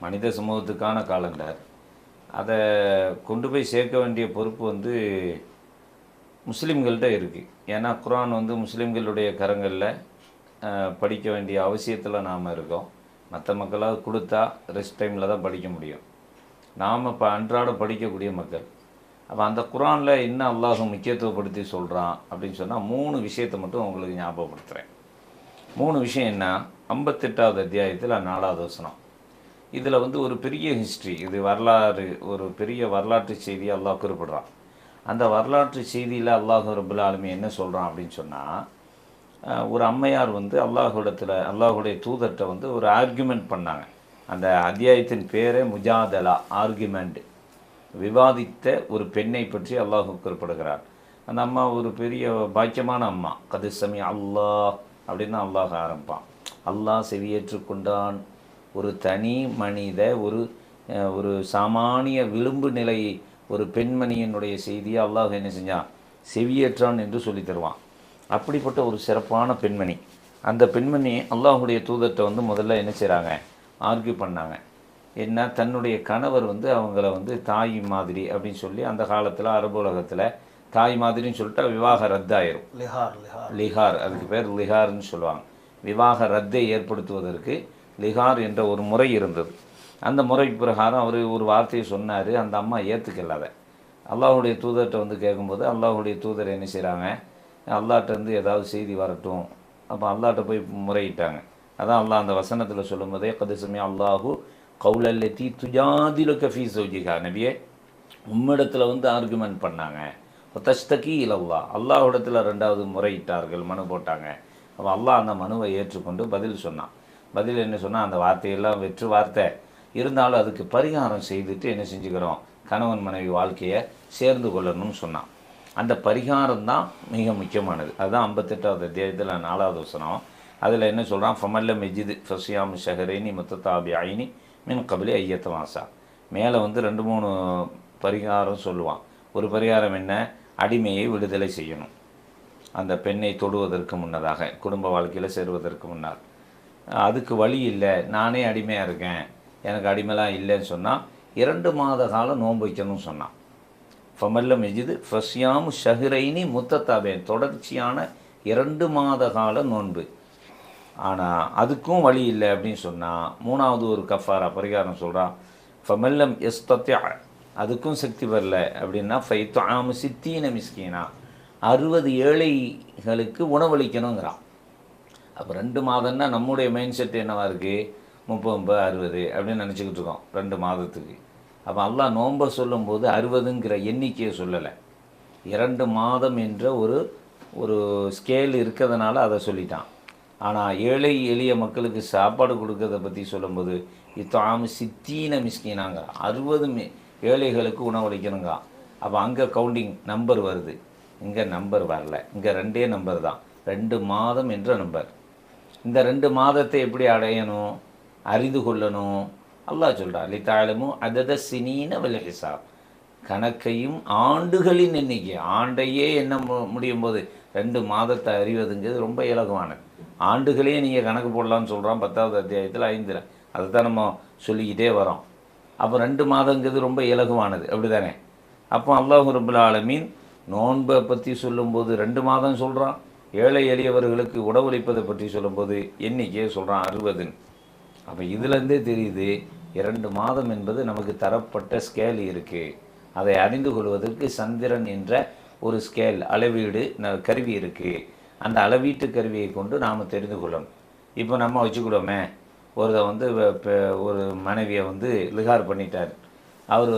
மனித சமூகத்துக்கான காலண்டர். அதை கொண்டு போய் சேர்க்க வேண்டிய பொறுப்பு வந்து முஸ்லீம்கள்கிட்ட இருக்குது. ஏன்னா குர்ஆன் வந்து முஸ்லீம்களுடைய கரங்களில் படிக்க வேண்டிய அவசியத்தில் நாம் இருக்கோம். மற்ற மக்களாவது கொடுத்தா ரெஸ்ட் டைமில் தான் படிக்க முடியும். நாம் இப்போ அன்றாட படிக்கக்கூடிய மக்கள். அப்போ அந்த குர்ஆனில் என்ன அல்லாஹ் முக்கியத்துவப்படுத்தி சொல்கிறான் அப்படின்னு சொன்னால் 3 விஷயத்தை மட்டும் உங்களுக்கு ஞாபகப்படுத்துகிறேன். 3 விஷயம் என்ன? 58வது அத்தியாயத்தில் 4வது வசனம். இதில் வந்து ஒரு பெரிய ஹிஸ்ட்ரி, இது வரலாறு, ஒரு பெரிய வரலாற்று செய்தியை அல்லாஹ் குறிப்பிடுறான். அந்த வரலாற்று செய்தியில் அல்லாஹ் ரப்புல் ஆலமீன் என்ன சொல்கிறான் அப்படின்னு சொன்னால், ஒரு அம்மையார் வந்து அல்லாஹுடைய தூதர்கிட்ட வந்து ஒரு ஆர்குமெண்ட் பண்ணாங்க. அந்த அத்தியாயத்தின் பேரே முஜாதலா, ஆர்குமெண்ட், விவாதித்த ஒரு பெண்ணை பற்றி அல்லாஹ் குறிப்பிடுகிறார். அந்த அம்மா ஒரு பெரிய பாக்கியமான அம்மா. கதிசமி அல்லாஹ் அப்படின்னு அல்லாஹ் ஆரம்பிப்பான். அல்லாஹ் செவியேற்றுக்கொண்டான். ஒரு தனி மனித ஒரு சாமானிய விளிம்பு நிலை ஒரு பெண்மணியினுடைய செய்தியை அல்லாஹ் என்ன செஞ்சான்? செவியேற்றான் என்று சொல்லி தருவான். அப்படிப்பட்ட ஒரு சிறப்பான பெண்மணி. அந்த பெண்மணி அல்லாஹுடைய தூதர்கிட்ட வந்து முதல்ல என்ன செய்கிறாங்க? ஆர்கியூ பண்ணாங்க. என்ன, தன்னுடைய கணவர் வந்து அவங்கள வந்து தாய் மாதிரி அப்படின்னு சொல்லி, அந்த காலத்தில் அரபு உலகத்தில் தாய் மாதிரின்னு சொல்லிட்டா விவாக ரத்தாயிரும். லிஹார், அதுக்கு பேர் லிஹார்னு சொல்லுவாங்க. விவாக ரத்தை ஏற்படுத்துவதற்கு லிஹார் என்ற ஒரு முறை இருந்தது. அந்த முறை பிரகாரம் அவர் ஒரு வார்த்தையை சொன்னார். அந்த அம்மா ஏற்றுக்கலாத அல்லாஹுடைய தூதர்கிட்ட வந்து கேட்கும்போது அல்லாஹுடைய தூதர் என்ன செய்கிறாங்க? அல்லாஹ்ட்ட இருந்து ஏதாவது செய்தி வரட்டும். அப்போ அல்லாஹ்ட்ட போய் முறையிட்டாங்க. அதான் அல்லாஹ் அந்த வசனத்தில் சொல்லும்போதே கதிசமி அல்லாஹு கவுலல்லதி துஜாதிலுக ஃபீ ஸௌஜிஹா, நபியே உம்மிடத்தில் வந்து ஆர்குமெண்ட் பண்ணாங்க. தஸ்தகி இலல்லாஹ், அல்லாஹ்விடத்தில் 2வது முறையிட்டார்கள், மனு போட்டாங்க. அப்போ அல்லாஹ் அந்த மனுவை ஏற்றுக்கொண்டு பதில் சொன்னான். பதில் என்ன சொன்னால், அந்த வார்த்தையெல்லாம் வெற்று வார்த்தை இருந்தாலும் அதுக்கு பரிகாரம் செய்துட்டு என்ன செஞ்சுக்கிறோம்? கணவன் மனைவி வாழ்க்கையை சேர்ந்து கொள்ளணும்னு சொன்னான். அந்த பரிகாரம் தான் மிக முக்கியமானது. அதுதான் 58வது அத்தியாயத்தில் 4வது வசனம். அதில் என்ன சொல்கிறான்? ஃபமல்ல மெஜிது ஃபசியாம் ஷஹரைனி முத்ததாபி ஐனி மின் கபிலி ஐயத்த மாசா. மேலே வந்து 2-3 பரிகாரம் சொல்லுவான். ஒரு பரிகாரம் என்ன? அடிமையை விடுதலை செய்யணும், அந்த பெண்ணை தொடுவதற்கு முன்னதாக, குடும்ப வாழ்க்கையில் சேருவதற்கு முன்னால். அதுக்கு வழி இல்லை, நானே அடிமையாக இருக்கேன், எனக்கு அடிமைலாம் இல்லைன்னு சொன்னால் 2 மாத காலம் நோன்பு வைக்கணும்னு சொன்னான். ஃபமல்லம் எஜிது ஃபஸ்யாமு ஷஹ்ரைனி முத்தத்தாபேன், தொடர்ச்சியான 2 மாத கால நோன்பு. ஆனால் அதுக்கும் வழி இல்லை அப்படின்னு சொன்னால் மூணாவது ஒரு கஃபாரா பரிகாரம் சொல்கிறான். ஃபமல்லம் எஸ்தத்யா, அதுக்கும் சக்தி வரல அப்படின்னா ஃபைத்ஆமு சித்தீன மிஸ்கீனா, 60 ஏழைகளுக்கு உணவளிக்கணுங்கிறான். அப்போ 2 மாதம்னா நம்முடைய மைண்ட் செட் என்னவா இருக்குது, 30 60 அப்படின்னு நினச்சிக்கிட்டு இருக்கோம் 2 மாதத்துக்கு. அப்போ அல்லாஹ் நோன்பை சொல்லும்போது 60ங்கிற எண்ணிக்கையை சொல்லலை, 2 மாதம் என்ற ஒரு ஸ்கேல் இருக்கிறதுனால அதை சொல்லிட்டான். ஆனால் ஏழை எளிய மக்களுக்கு சாப்பாடு கொடுக்கறத பற்றி சொல்லும்போது இத்தாமு சித்தீன மிஸ்கீனாங்க, 60 ஏழைகளுக்கு உணவளிக்கணுங்க. அப்போ அங்கே கவுண்டிங் நம்பர் வருது, இங்கே நம்பர் வரல, இங்கே 2 நம்பர் தான், 2 மாதம் என்ற நம்பர். இந்த 2 மாதத்தை எப்படி அடையணும், அறிந்து கொள்ளணும். அல்லாஹ் சொல்கிறார் லிதாலமும் அதத சினீன வல் ஹிசாப், கணக்கையும் ஆண்டுகளின் எண்ணிக்கை. ஆண்டையே என்ன முடியும் போது 2 மாதத்தை அறிவதுங்கிறது ரொம்ப இலகுவானது. ஆண்டுகளையே நீங்கள் கணக்கு போடலான்னு சொல்கிறான் 10வது அத்தியாயத்தில் 5ல், அதை தான் நம்ம சொல்லிக்கிட்டே வரோம். அப்போ 2 மாதங்கிறது ரொம்ப இலகுவானது, அப்படி தானே? அப்போ அல்லாஹ் ரப்புல் ஆலமீன் நோன்பை பற்றி சொல்லும்போது 2 மாதம் சொல்கிறான், ஏழை எளியவர்களுக்கு உணவளிப்பதை பற்றி சொல்லும்போது எண்ணிக்கையை சொல்கிறான் 60. அப்போ இதுலேருந்தே தெரியுது 2 மாதம் என்பது நமக்கு தரப்பட்ட ஸ்கேல் இருக்குது. அதை அறிந்து கொள்வதற்கு சந்திரன் என்ற ஒரு ஸ்கேல் அளவீடு கருவி இருக்குது. அந்த அளவீட்டு கருவியை கொண்டு நாம் தெரிந்து கொள்ளணும். இப்போ நம்ம வச்சுக்கிடுவோமே, ஒரு மனைவியை லிகார் பண்ணிட்டார், அவர்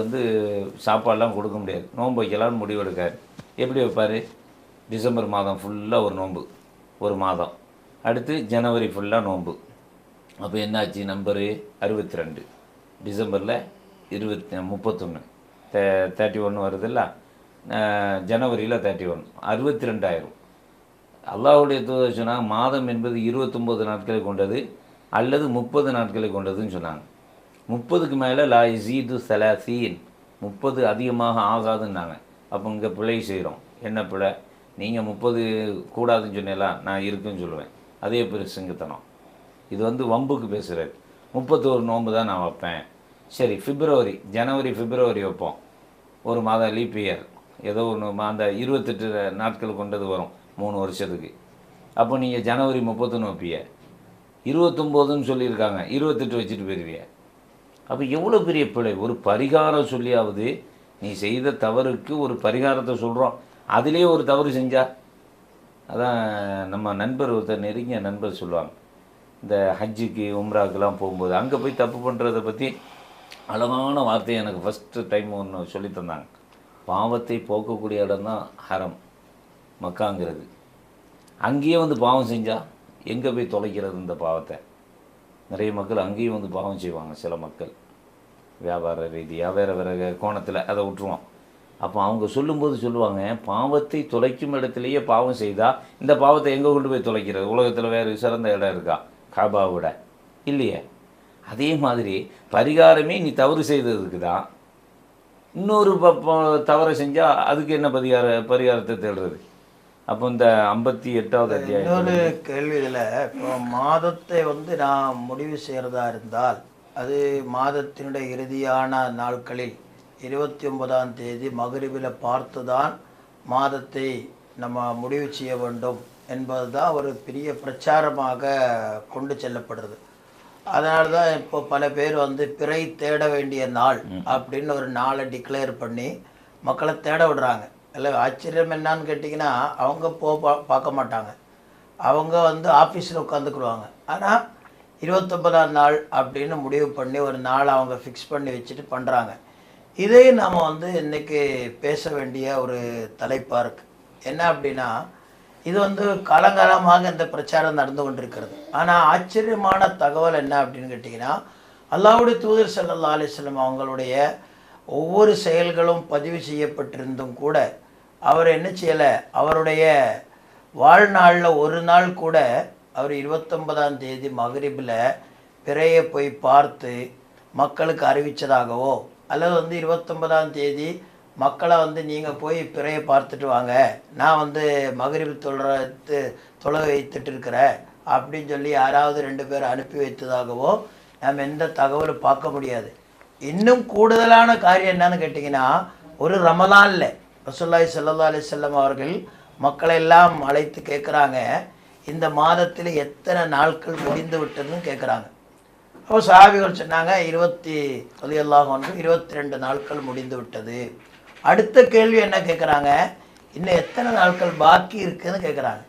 சாப்பாடெலாம் கொடுக்க முடியாது, நோன்பு வைக்கலான்னு முடிவெடுக்கார். எப்படி வைப்பார்? டிசம்பர் மாதம் ஃபுல்லாக ஒரு நோன்பு, ஒரு மாதம். அடுத்து ஜனவரி ஃபுல்லாக நோன்பு. அப்போ என்னாச்சு, நம்பரு 62, டிசம்பரில் 31, 31 வருதில்ல, ஜனவரியில் 31, 62 ஆயிரும். அல்லாஹ்வுடைய தூதர் சொன்னாங்க மாதம் என்பது 29 நாட்களை கொண்டது அல்லது 30 நாட்களை கொண்டதுன்னு சொன்னாங்க. 30க்கு மேலே லா இஸீது சலாசீன், 30 அதிகமாக ஆகாதுன்னாங்க. அப்போ இங்கே பிழை செய்கிறோம். என்ன பிழை? நீங்கள் 30 கூடாதுன்னு சொன்னீங்களா, நான் இருக்குன்னு சொல்லுவேன். அதே பெருசுங்கத்தனம். இது வம்புக்கு பேசுகிறது. 31 நோன்பு தான் நான் வைப்பேன். சரி, ஜனவரி பிப்ரவரி வைப்போம், ஒரு மாதம் லீப் இயர், ஏதோ ஒன்று அந்த 28 நாட்கள் கொண்டது வரும் 3 வருஷத்துக்கு. அப்போ நீங்கள் ஜனவரி 31 வைப்பீங்க, 29ன்னு சொல்லியிருக்காங்க, 28 வச்சுட்டு போயிடுவீங்க. அப்போ எவ்வளோ பெரிய பிழை! ஒரு பரிகாரம் சொல்லியாவது நீ செய்த தவறுக்கு ஒரு பரிகாரத்தை சொல்கிறோம், அதிலே ஒரு தவறு செஞ்சா. அதான் நம்ம நண்பர் ஒருத்தர், நெருங்கிய நண்பர் சொல்லுவாங்க, இந்த ஹஜ்ஜுக்கு உம்ராக்கெலாம் போகும்போது அங்கே போய் தப்பு பண்ணுறதை பற்றி அழகான வார்த்தையை எனக்கு ஃபஸ்ட்டு டைம் ஒன்று சொல்லி தந்தாங்க. பாவத்தை போக்கக்கூடிய இடம் தான் ஹரம், மக்காங்கிறது. அங்கேயே பாவம் செஞ்சால் எங்கே போய் தொலைக்கிறது இந்த பாவத்தை? நிறைய மக்கள் அங்கேயும் பாவம் செய்வாங்க. சில மக்கள் வியாபார ரீதியாக வேறு வேறு கோணத்தில் அதை விட்டுருவோம். அப்போ அவங்க சொல்லும்போது சொல்லுவாங்க, பாவத்தை தொலைக்கும் இடத்துலையே பாவம் செய்தால் இந்த பாவத்தை எங்கே கொண்டு போய் தொலைக்கிறது? உலகத்தில் வேறு சிறந்த இடம் இருக்கா காபாவோட? இல்லையே. அதே மாதிரி பரிகாரமே நீ தவறு செய்ததுக்கு தான். இன்னொரு தவறை செஞ்சால் அதுக்கு என்ன பரிகாரத்தை தேடுறது? அப்போ இந்த 58வது அத்தியாயம் இன்னொரு கேள்வி இதில், இப்போ மாதத்தை நான் முடிவு செய்கிறதா இருந்தால் அது மாதத்தினுடைய இறுதியான நாட்களில் 29ஆம் தேதி மகரிபில் பார்த்து தான் மாதத்தை நம்ம முடிவு செய்ய வேண்டும் என்பது தான் ஒரு பெரிய பிரச்சாரமாக கொண்டு செல்லப்படுறது. அதனால தான் இப்போ பல பேர் பிறை தேட வேண்டிய நாள் அப்படின்னு ஒரு நாளை டிக்ளேர் பண்ணி மக்களை தேட விடுறாங்க. இல்லை, ஆச்சரியம் என்னான்னு கேட்டிங்கன்னா, அவங்க பார்க்க மாட்டாங்க, அவங்க ஆஃபீஸில் உட்காந்துக்குருவாங்க. ஆனால் 29ஆம் நாள் அப்படின்னு முடிவு பண்ணி ஒரு நாளை அவங்க ஃபிக்ஸ் பண்ணி வச்சுட்டு பண்ணுறாங்க. இதே நாம் இன்றைக்கி பேச வேண்டிய ஒரு தலைப்பாக இருக்குது. என்ன அப்படின்னா, இது காலங்காலமாக இந்த பிரச்சாரம் நடந்து கொண்டிருக்கிறது. ஆனால் ஆச்சரியமான தகவல் என்ன அப்படின்னு கேட்டிங்கன்னா, அல்லாஹ்வுடைய தூதர் ஸல்லல்லாஹு அலைஹி வஸல்லம் அவங்களுடைய ஒவ்வொரு செயல்களும் பதிவு செய்யப்பட்டிருந்தும் கூட அவர் என்ன செய்யலை, அவருடைய வாழ்நாளில் ஒரு நாள் கூட அவர் 29ஆம் தேதி மகரிபில் பிறையை போய் பார்த்து மக்களுக்கு அறிவித்ததாகவோ அல்லது 29ஆம் தேதி மக்களை நீங்கள் போய் பிறையை பார்த்துட்டு வாங்க, நான் மகரிபு தொலை வைத்துட்டு இருக்கிறேன் அப்படின்னு சொல்லி யாராவது 2 பேர் அனுப்பி வைத்ததாகவோ நாம் எந்த தகவலும் பார்க்க முடியாது. இன்னும் கூடுதலான காரியம் என்னன்னு கேட்டிங்கன்னா, ஒரு ரமலான்ல ரசூலுல்லாஹி ஸல்லல்லாஹு அலைஹி வஸல்லம் அவர்கள் மக்களை எல்லாம் அழைத்து கேட்குறாங்க, இந்த மாதத்தில் எத்தனை நாட்கள் முடிந்து விட்டதுன்னு கேட்குறாங்க. அப்போ சஹாபிகள் சொன்னாங்க 22 நாட்கள் முடிந்து விட்டது. அடுத்த கேள்வி என்ன கேட்குறாங்க, இன்னும் எத்தனை நாட்கள் பாக்கி இருக்குன்னு கேட்குறாங்க.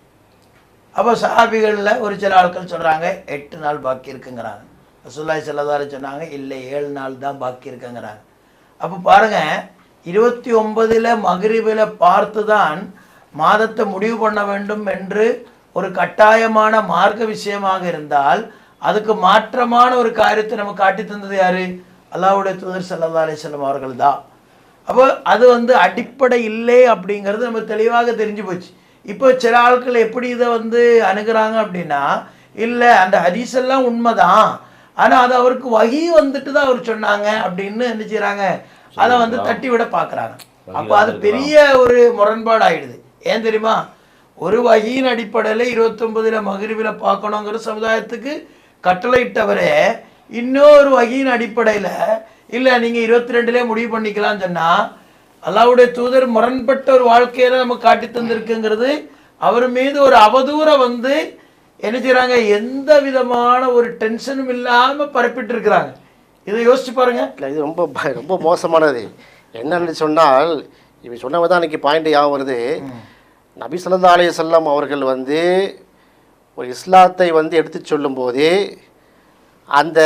அப்போ சஹாபிகளில் ஒரு சில ஆட்கள் சொல்கிறாங்க 8 நாள் பாக்கி இருக்குங்கிறாங்க. ரசூலுல்லாஹி ஸல்லல்லாஹு அலைஹி சொன்னாங்க இல்லை 7 நாள் தான் பாக்கி இருக்குங்கிறாங்க. அப்போ பாருங்கள், 29 மக்ரிபில் பார்த்து தான் மாதத்தை முடிவு பண்ண வேண்டும் என்று ஒரு கட்டாயமான மார்க்க விஷயமாக இருந்தால் அதுக்கு மாற்றமான ஒரு காரியத்தை நம்ம காட்டி தந்தது யாரு? அல்லாஹ்வுடைய தூதர் ஸல்லல்லாஹு அலைஹி வஸல்லம் அவர்கள் தான். அப்போ அது அடிப்படை இல்லை அப்படிங்கிறது நம்ம தெளிவாக தெரிஞ்சு போச்சு. இப்போ சில ஆட்கள் எப்படி இதை அணுகிறாங்க அப்படின்னா, இல்லை அந்த ஹதீஸ் எல்லாம் உண்மைதான், ஆனால் அது அவருக்கு வகி வந்துட்டு தான் அவர் சொன்னாங்க அப்படின்னு என்ன செய்கிறாங்க, அதை தட்டி விட பார்க்குறாங்க. அப்போ அது பெரிய ஒரு முரண்பாடு ஆயிடுது. ஏன் தெரியுமா, ஒரு வகியின் அடிப்படையில் 29 மக்ரிபில் பார்க்கணுங்கிற சமுதாயத்துக்கு கட்டளையிட்டவரே இன்னொரு வகியின் அடிப்படையில் இல்லை நீங்கள் 22 முடிவு பண்ணிக்கலாம்னு சொன்னால் அல்லாஹ்வுடைய தூதர் முரண்பட்ட ஒரு வாழ்க்கையில நம்ம காட்டி தந்திருக்குங்கிறது அவர் மீது ஒரு அவதூறை என்ன செய்கிறாங்க, எந்த விதமான ஒரு டென்ஷனும் இல்லாமல் பரப்பிட்டு இருக்கிறாங்க. இதை யோசிச்சு பாருங்க. இல்லை, இது ரொம்ப ரொம்ப மோசமானது. என்னன்னு சொன்னால், இவன் சொன்னவங்க தான் அன்றைக்கி பாயிண்ட் ஞாபகம் வருது. நபி ஸல்லல்லாஹு அலைஹி வஸல்லம் அவர்கள் ஒரு இஸ்லாத்தை எடுத்து சொல்லும்போது அந்த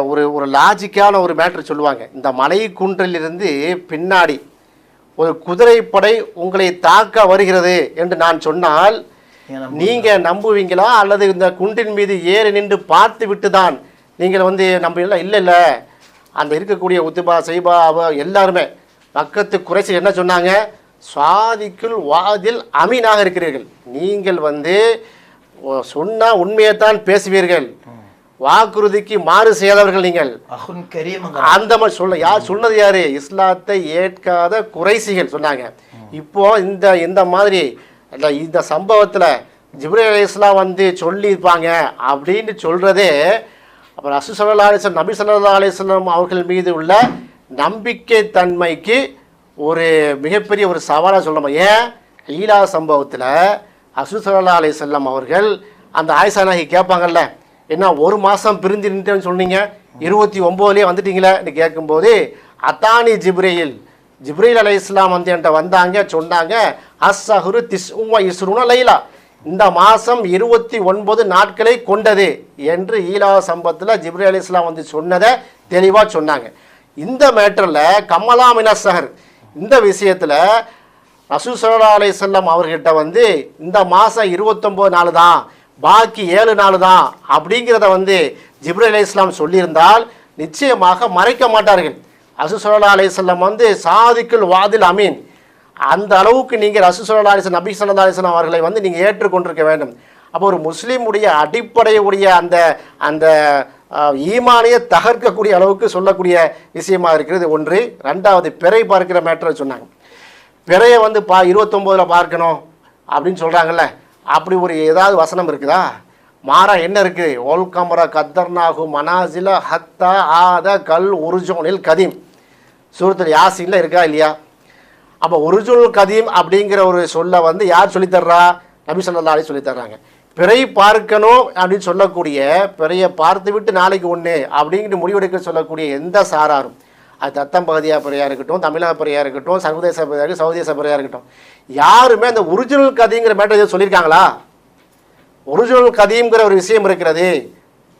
ஒரு லாஜிக்கான ஒரு மேட்ரு சொல்லுவாங்க. இந்த மலை குன்றிலிருந்து பின்னாடி ஒரு குதிரைப்படை உங்களை தாக்க வருகிறது என்று நான் சொன்னால் நீங்கள் நம்புவீங்களா, அல்லது இந்த குன்றின் மீது ஏறி நின்று பார்த்து விட்டு தான் நீங்கள் நம்புவீங்களா? இல்லை இல்லை, அந்த இருக்கக்கூடிய உத்துபா சைபா எல்லாருமே பக்கத்து குறைச்சி என்ன சொன்னாங்க, சுவாதிக்குள் வாதில் அமீனாக இருக்கிறீர்கள், நீங்கள் சொன்னால் உண்மையைத்தான் பேசுவீர்கள், வாக்குறுதிக்கு மாறு செய்யாதவர்கள் நீங்கள். அந்த மாதிரி யார் சொன்னது? யாரு? இஸ்லாத்தை ஏற்காத குறைசிகள் சொன்னாங்க. இப்போ இந்த மாதிரி இந்த சம்பவத்தில் ஜிப்ரீல் அலைஹிஸ்ஸலாம் சொல்லியிருப்பாங்க அப்படின்னு சொல்றதே அப்புறம் ரசூல் ஸல்லல்லாஹு அலைஹி வஸல்லம் நபி ஸல்லல்லாஹு அலைஹி வஸல்லம் அவர்கள் மீது உள்ள நம்பிக்கை தன்மைக்கு ஒரு மிகப்பெரிய ஒரு சவாலாக சொல்லணும். ஏன் ஈலா சம்பவத்தில் ரசூல் ஸல்லல்லாஹு அலைஹி வஸல்லம் அவர்கள் அந்த ஆயிஷா நாயகி கேட்பாங்கல்ல, என்ன ஒரு மாதம் பிரிந்து நின்றுன்னு சொன்னீங்க, 29 வந்துட்டீங்களே கேட்கும்போது, அத்தானி ஜிப்ரீல் அலைஹிஸ்ஸலாம் என்கிட்ட வந்தாங்க, சொன்னாங்க அஸ்ஸஹுரு திஸ்உ இஸ்ருன லைலா, இந்த மாதம் 29 நாட்களை கொண்டது என்று ஈலா சம்பவத்தில் ஜிப்ரீல் அலைஹிஸ்ஸலாம் சொன்னதை தெளிவாக சொன்னாங்க. இந்த மேட்டரில் கமலா மினஸ்ஸஹர் இந்த விஷயத்தில் ரசூல் ஸல்லல்லாஹு அலைஹி வஸல்லம் அவர்கிட்ட இந்த மாதம் 29 நாள் தான், பாக்கி 7 நாள் தான் அப்படிங்கிறத ஜிப்ரீல் அலைஹிஸ்ஸலாம் சொல்லியிருந்தால் நிச்சயமாக மறைக்க மாட்டார்கள். ரசூல் ஸல்லல்லாஹு அலைஹி வஸல்லம் சாதிக்குல் வாதில் அமீன், அந்த அளவுக்கு நீங்கள் ரசூல் ஸல்லல்லாஹு அலைஹி வஸல்லம் நபி ஸல்லல்லாஹு அலைஹி வஸல்லம் அவர்களை நீங்கள் ஏற்றுக்கொண்டிருக்க வேண்டும். அப்போ ஒரு முஸ்லீமுடைய அடிப்படையுடைய அந்த அந்த ஈமானையை தகர்க்கக்கூடிய அளவுக்கு சொல்லக்கூடிய விஷயமா இருக்கிறது ஒன்று. ரெண்டாவது, பிறை பார்க்கிற மேட்டரை சொன்னாங்க. பிறையை 29 பார்க்கணும் அப்படின்னு சொல்கிறாங்கல்ல, அப்படி ஒரு ஏதாவது வசனம் இருக்குதா? மாறா என்ன இருக்குது? ஓல் கமரா கத்தர்னாகு மனாசில ஹத்தா ஆத கல் உருஜோனில் கதீம், சூரத்துல் யாசீன்ல இருக்கா இல்லையா? அப்போ உருஜுல் கதீம் அப்படிங்கிற ஒரு சொல்ல யார் சொல்லித்தர்றா? நபி ஸல்லல்லாஹு அலைஹி சொல்லித்தர்றாங்க. பிறை பார்க்கணும் அப்படின்னு சொல்லக்கூடிய, பிறையை பார்த்து விட்டு நாளைக்கு ஒன்று அப்படிங்கிட்டு முடிவெடுக்க சொல்லக்கூடிய எந்த சாராரும், அது தத்தம் பகுதியாக பிறையாக இருக்கட்டும், தமிழக பிறையாக இருக்கட்டும், சர்வதேச பிறையாக சர்வதேச பிறையாக இருக்கட்டும், யாருமே அந்த ஒரிஜினல் கதீங்கிற மேட்டர் சொல்லியிருக்காங்களா? ஒரிஜினல் கதீம்ங்கிற ஒரு விஷயம் இருக்கிறது.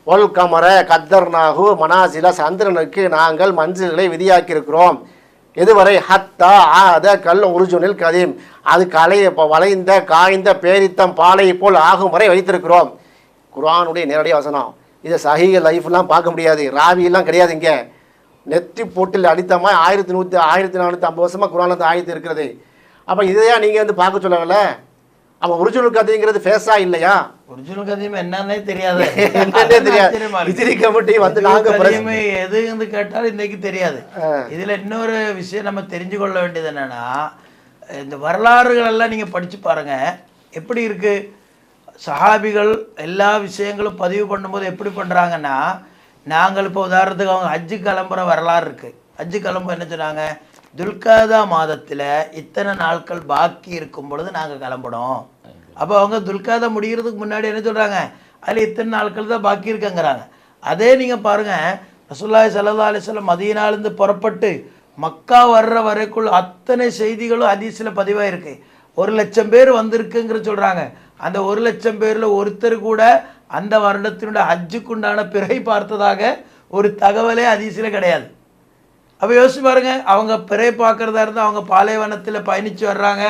ஒல் கமர கத்தர்னாகு மனாசில, சந்திரனுக்கு நாங்கள் மஞ்சள்களை விதியாக்கி இருக்கிறோம். எதுவரை? ஹத்தா ஆத கல் உருஜுனில் கதீம், அது வளைந்த காய்ந்த பேரித்தம் பாலை போல் ஆகும் வரை வைத்திருக்கிறோம். குர்ஆனுடைய நேரடி வசனம். இதை சஹீஹ் லைஃப்லாம் பார்க்க முடியாது, ராவியெல்லாம் கிடையாது. இங்கே நெத்தி போட்டில் அடித்தமாக 1450 வருஷமாக குர்ஆனில் ஆயத்து இருக்கிறது. அப்போ இதையா நீங்கள் பார்க்க சொல்லல? அப்போ ஒரிஜினல் கதைங்கிறது ஃபேஸா இல்லையா? ஒரிஜினல் கதையும் என்னன்னே தெரியாது, என்னன்னே தெரியாது. விஜய் கமிட்டி நாங்கள் எது கேட்டாலும் இன்னைக்கு தெரியாது. இதுல இன்னொரு விஷயம் நம்ம தெரிஞ்சு கொள்ள வேண்டியது என்னன்னா, இந்த வரலாறுகள் எல்லாம் நீங்க படிச்சு பாருங்க எப்படி இருக்கு. சஹாபிகள் எல்லா விஷயங்களும் பதிவு பண்ணும்போது எப்படி பண்றாங்கன்னா, நாங்கள் இப்போ உதாரணத்துக்கு அவங்க ஹஜ்ஜு கிளம்புற வரலாறு இருக்கு. ஹஜ்ஜு கிளம்ப என்ன சொன்னாங்க, துல்காதா மாதத்தில் இத்தனை நாட்கள் பாக்கி இருக்கும் பொழுது நாங்கள் கிளம்புனோம். அப்போ அவங்க துல்காதா முடிகிறதுக்கு முன்னாடி என்ன சொல்கிறாங்க, அதில் இத்தனை நாட்கள் தான் பாக்கி இருக்குங்கிறாங்க. அதே நீங்கள் பாருங்கள், ரசூலுல்லாஹி ஸல்லல்லாஹு அலைஹி வஸல்லம் மதீனாவிலிருந்து புறப்பட்டு மக்கா வர்ற வரைக்குள் அத்தனை செய்திகளும் ஹதீஸில் பதிவாக இருக்கு. 1,00,000 பேர் வந்திருக்குங்கிற சொல்கிறாங்க. அந்த 1,00,000 பேரில் ஒருத்தர் கூட அந்த வருடத்தினுடைய ஹஜ்ஜுக்குண்டான பிறை பார்த்ததாக ஒரு தகவலே ஹதீஸில் கிடையாது. அப்போ யோசிச்சு பாருங்க, அவங்க பிறை பார்க்குறதா இருந்தால் அவங்க பாலைவனத்தில் பயணித்து வர்றாங்க,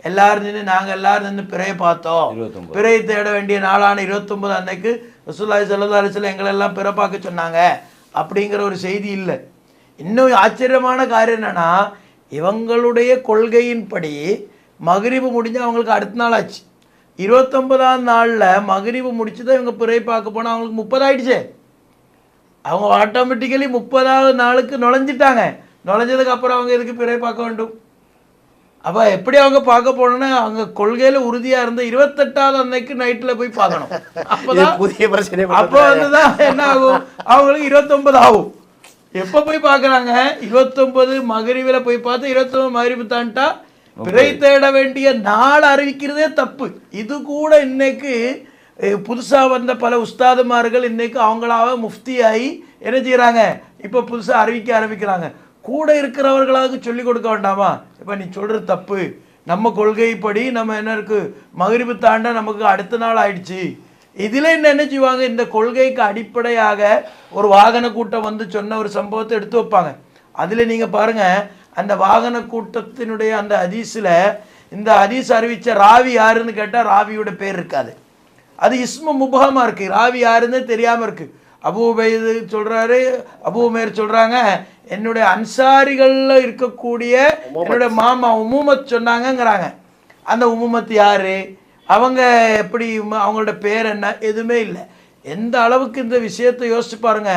எல்லாரும் நின்று நாங்கள் எல்லாரும் நின்று பிறையை பார்த்தோம். பிறை தேட வேண்டிய நாளான 29 அன்னைக்கு ரசூலுல்லாஹி ஸல்லல்லாஹு அலைஹி வஸல்லம் எங்களெல்லாம் பிறை பார்க்க சொன்னாங்க அப்படிங்கிற ஒரு செய்தி இல்லை. இன்னும் ஆச்சரியமான காரியம் என்னன்னா, இவங்களுடைய கொள்கையின்படி மகரிபு முடிஞ்சு அவங்களுக்கு அடுத்த நாள் ஆச்சு. 29ஆம் நாளில் மகரிபு முடிச்சு தான் இவங்க பிறை பார்க்க போனால் அவங்களுக்கு 30 ஆயிடுச்சு. அவங்க ஆட்டோமேட்டிக்கலி 30ஆவது நாளுக்கு நுழைஞ்சிட்டாங்க. நுழைஞ்சதுக்கு அப்புறம் அவங்க எதுக்கு பிறை பார்க்க வேண்டும்? அப்போ எப்படி அவங்க பார்க்க போனோன்னா, அவங்க கொள்கையில் உறுதியாக இருந்த 28ஆவது அன்னைக்கு நைட்டில் போய் பார்க்கணும். அப்போதான் புதிய பிரச்சனை. அப்போ வந்துதான் என்ன ஆகும், அவங்களுக்கு 29 ஆகும். எப்போ போய் பார்க்குறாங்க, 29 மகரிபில் போய் பார்த்து 29 மகரிபு தாண்டா பிறை தேட வேண்டிய நாள் அறிவிக்கிறதே தப்பு. இது கூட இன்னைக்கு புதுசாக வந்த பல உஸ்தாதுமார்கள் இன்னைக்கு அவங்களாவே முஃப்தியாகி என்ன செய்கிறாங்க, இப்போ புதுசாக அறிவிக்க ஆரம்பிக்கிறாங்க. கூட இருக்கிறவர்களாக சொல்லிக் கொடுக்க வேண்டாமா, இப்போ நீ சொல்கிறது தப்பு, நம்ம கொள்கைப்படி நம்ம என்ன இருக்குது, மகரிபு தாண்டா நமக்கு அடுத்த நாள் ஆயிடுச்சு. இதில் என்ன செய்வாங்க, இந்த கொள்கைக்கு அடிப்படையாக ஒரு வாகன கூட்டம் வந்து சொன்ன ஒரு சம்பவத்தை எடுத்து வைப்பாங்க. அதில் நீங்கள் பாருங்கள், அந்த வாகன கூட்டத்தினுடைய அந்த ஹதீஸில் இந்த ஹதீஸ் அறிவித்த ராவி யாருன்னு கேட்டால் ராவியோட பேர் இருக்காது. அது இஸ்மு முபஹமா இருக்குது, ராவி யாருன்னு தெரியாமல் இருக்குது. அபூ உபைது சொல்கிறாரு, அபூ உமேர் சொல்கிறாங்க, என்னுடைய அன்சாரிகளில் இருக்கக்கூடிய என்னுடைய மாமா உமுமத் சொன்னாங்கங்கிறாங்க. அந்த உமுமத் யார், அவங்க எப்படி, அவங்களோட பேர் என்ன, எதுவுமே இல்லை. எந்த அளவுக்கு இந்த விஷயத்தை யோசிச்சு பாருங்க.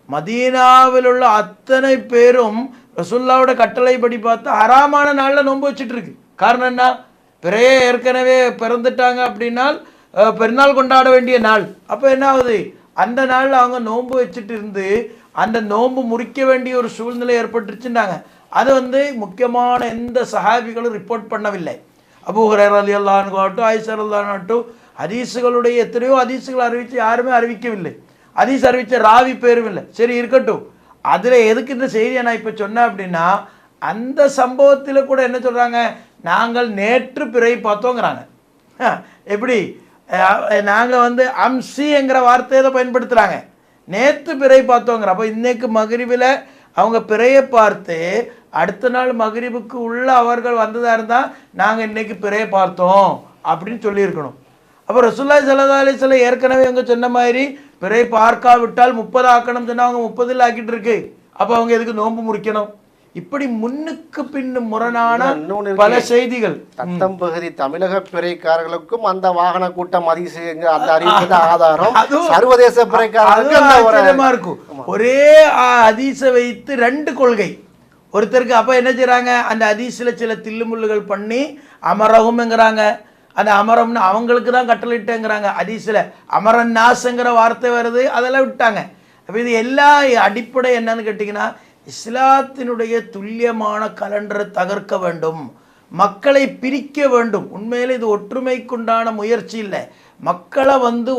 மதீனாவில் உள்ள அத்தனை பேரும் ரசூலுல்லாஹ்வோட கட்டளைப்படி பார்த்து ஹராமான நாளில் நோன்பு வச்சுட்டு இருக்கு. காரணம் என்ன, பிறையே ஏற்கனவே பிறந்துட்டாங்க அப்படின்னால் பெருநாள் கொண்டாட வேண்டிய நாள். அப்போ என்ன ஆகுது, அந்த நாளில் அவங்க நோன்பு வச்சுட்டு இருந்து அந்த நோன்பு முறிக்க வேண்டிய ஒரு சூழ்நிலை ஏற்பட்டுருச்சுட்டாங்க. அது முக்கியமான எந்த சஹாபிகளும் ரிப்போர்ட் பண்ணவில்லை. அபூ ஹுரைரா ரலியல்லாஹு அன்ஹு ஆகட்டும், ஆயிஷா ரலியல்லாஹு ஆகட்டும், ஹதீஸுகளுடைய எத்தனையோ ஹதீஸுகள் அறிவித்து யாருமே அறிவிக்கவில்லை. ஹதீஸ் அறிவித்த ராவி பேரும் இல்லை. சரி இருக்கட்டும், அதில் எதுக்கு இந்த செய்தியை நான் இப்போ சொன்னேன் அப்படின்னா, அந்த சம்பவத்தில் கூட என்ன சொல்கிறாங்க, நாங்கள் நேற்று பிறை பார்த்தோங்கிறாங்க. எப்படி, நாங்கள் அம்சிங்கிற வார்த்தையை தான் பயன்படுத்துகிறாங்க, நேற்று பிறை பார்த்தோங்கிற. அப்போ இன்னைக்கு மகரிபில் அவங்க பிறையை பார்த்து அடுத்த நாள் மகரிபுக்கு உள்ள அவர்கள் வந்ததாக இருந்தால் நாங்கள் இன்னைக்கு பிறையை பார்த்தோம் அப்படின்னு சொல்லியிருக்கணும். அப்போ ரசூலுல்லாஹி ஸல்லல்லாஹு அலைஹி வஸல்லம் ஏற்கனவே அவங்க சொன்ன மாதிரி பிறை பார்க்காவிட்டால் 30 ஆக்கணும் சொன்னால் அவங்க 30 ஆக்கிட்டு இருக்கு. அப்போ அவங்க எதுக்கு நோன்பு முறிக்கணும்? இப்படி முன்னுக்கு பின்னு முரணான பல செய்திகள். தத்தம் பகுதி தமிழக பிறைக்காரர்களுக்கும் அந்த வாகன கூட்டம் அந்த அறிவிப்பு ஆதாரம், சர்வதேச பிறைக்காரர்களுக்கும் இருக்கும். ஒரே ஹதீஸை வைத்து 2 கொள்கை ஒருத்தருக்கு. அப்ப என்ன செய்யறாங்க, அந்த ஹதீஸ்ல சில தில்லுமுள்ளுகள் பண்ணி அமரகும்ங்கிறாங்க. அந்த அமரம்னு அவங்களுக்கு தான் கட்டளையிட்டேங்கிறாங்க. ஹதீஸ்ல அமரன் நாஸ்ங்கிற வார்த்தை வருது, அதெல்லாம் விட்டாங்க. அப்ப இது எல்லா அடிப்படை என்னன்னு கேட்டீங்கன்னா, இஸ்லாத்தினுடைய துல்லியமான கலண்டரை தகர்க்க வேண்டும், மக்களை பிரிக்க வேண்டும். உண்மையிலே இது ஒற்றுமைக்குண்டான முயற்சி இல்லை, மக்களை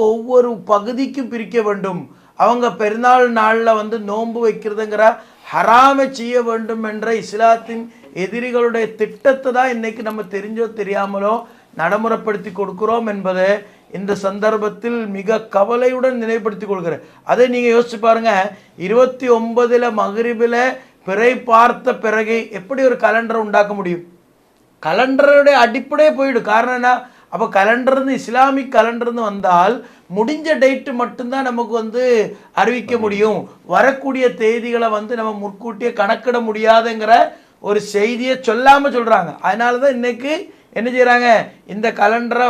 ஒவ்வொரு பகுதிக்கும் பிரிக்க வேண்டும். அவங்க பெருநாள் நாளில் நோன்பு வைக்கிறதுங்கிற ஹராமை செய்ய வேண்டும் என்ற இஸ்லாத்தின் எதிரிகளுடைய திட்டத்தை தான் இன்னைக்கு நம்ம தெரிஞ்சோ தெரியாமலோ நடைமுறைப்படுத்தி கொடுக்கிறோம் என்பதை இந்த சந்தர்ப்பத்தில் மிக கவலையுடன் நினைவுபடுத்தி கொள்கிறேன். அதை நீங்கள் யோசிச்சு பாருங்க, 29 மகரிபில் பிறை பார்த்த பிறகு எப்படி ஒரு கலண்டரை உண்டாக்க முடியும்? கலண்டருடைய அடிப்படையே போயிடும். காரணம் என்ன, அப்போ கலண்டர்னு இஸ்லாமிக் கலண்டர்னு வந்தால் முடிஞ்ச டேட்டு மட்டும்தான் நமக்கு அறிவிக்க முடியும். வரக்கூடிய தேதிகளை நம்ம முன்கூட்டியே கணக்கிட முடியாதுங்கிற ஒரு செய்தியை சொல்லாமல் சொல்கிறாங்க. அதனால தான் இன்னைக்கு என்ன செய்கிறாங்க, இந்த கலண்டரை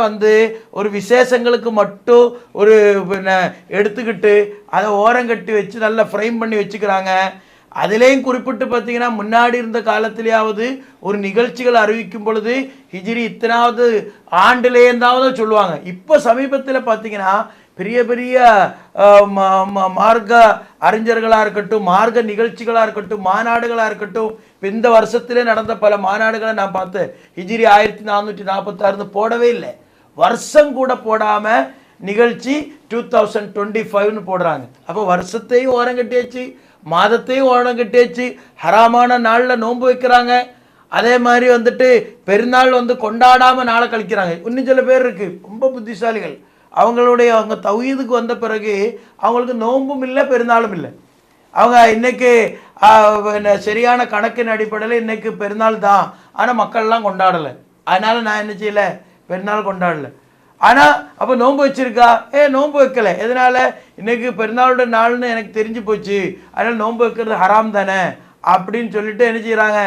ஒரு விசேஷங்களுக்கு மட்டும் ஒரு எடுத்துக்கிட்டு அதை ஓரங்கட்டி வச்சு நல்லா ஃப்ரேம் பண்ணி வச்சுக்கிறாங்க. அதிலேயும் குறிப்பிட்டு பார்த்தீங்கன்னா, முன்னாடி இருந்த காலத்திலேயாவது ஒரு நிகழ்ச்சிகள் அறிவிக்கும் பொழுது ஹிஜ்ரி இத்தனாவது ஆண்டுலேருந்தாவது சொல்லுவாங்க. இப்போ சமீபத்தில் பார்த்தீங்கன்னா பெரிய பெரிய மார்க்க அறிஞர்களாக இருக்கட்டும், மார்க்க நிகழ்ச்சிகளாக இருக்கட்டும், மாநாடுகளாக இருக்கட்டும், இந்த வருஷத்திலே நடந்த பல மாநாடுகளை நான் பார்த்தேன். ஹிஜ்ரி 1446 போடவே இல்லை, வருஷம் கூட போடாம நிகழ்ச்சி 2025ன்னு போடுறாங்க. அப்போ வருஷத்தையும் ஓரம் கட்டியாச்சு, மாதத்தையும் ஓரம் கட்டியாச்சு, ஹராமான நாளில் நோன்பு வைக்கிறாங்க. அதே மாதிரி வந்துட்டு பெருநாள் கொண்டாடாம நாளை கழிக்கிறாங்க. இன்னும் சில பேர் இருக்கு ரொம்ப புத்திசாலிகள், அவங்க தௌஹீதுக்கு வந்த பிறகு அவங்களுக்கு நோன்பும் இல்லை பெருநாளும் இல்லை. அவங்க இன்னைக்கு சரியான கணக்கின் அடிப்படையில் இன்னைக்கு பெருநாள் தான், ஆனால் மக்கள்லாம் கொண்டாடலை. அதனால நான் என்ன செய்யலை, பெருநாள் கொண்டாடலை. ஆனால் அப்போ நோன்பு வச்சிருக்கா? நோன்பு வைக்கலை. எதனால? இன்னைக்கு பெருநாளோட நாள்னு எனக்கு தெரிஞ்சு போச்சு, அதனால் நோன்பு வைக்கிறது ஹராம் தானே அப்படின்னு சொல்லிட்டு என்ன செய்கிறாங்க,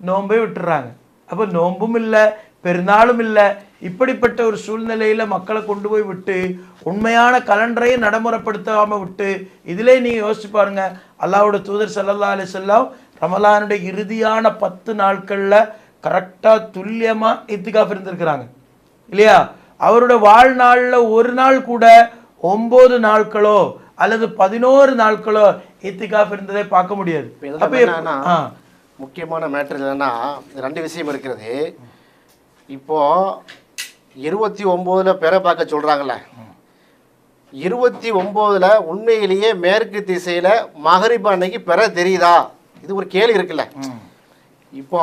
நோன்பை விட்டுறாங்க. அப்போ நோன்பும் இல்லை பெருநாளும் இல்லை. இப்படிப்பட்ட ஒரு சூழ்நிலையில் மக்களை கொண்டு போய் விட்டு உண்மையான கலண்டரையை நடைமுறைப்படுத்தாமல் விட்டு, இதிலே நீங்கள் யோசிச்சு பாருங்க, அல்லாஹ்வோட தூதர் ஸல்லல்லாஹு அலைஹி வஸல்லம் ரமலானுடைய இறுதியான 10 நாட்களில் கரெக்டாக துல்லியமாக இத்திகாஃப் இருந்திருக்கிறாங்க இல்லையா? அவருடைய வாழ்நாளில் ஒரு நாள் கூட 9 நாட்களோ அல்லது 11 நாட்களோ இத்திகாஃப் இருந்ததை பார்க்க முடியாது. அப்போ முக்கியமான மேட்டர் என்னன்னா 2 விஷயம் இருக்கிறது. இப்போ 29ல் பெற பார்க்க சொல்றாங்கல்ல, 29ல் உண்மையிலேயே மேற்கு திசையில மகரிப் அன்னைக்கு பெற தெரியுதா? இது ஒரு கேள்வி இருக்குல்ல. இப்போ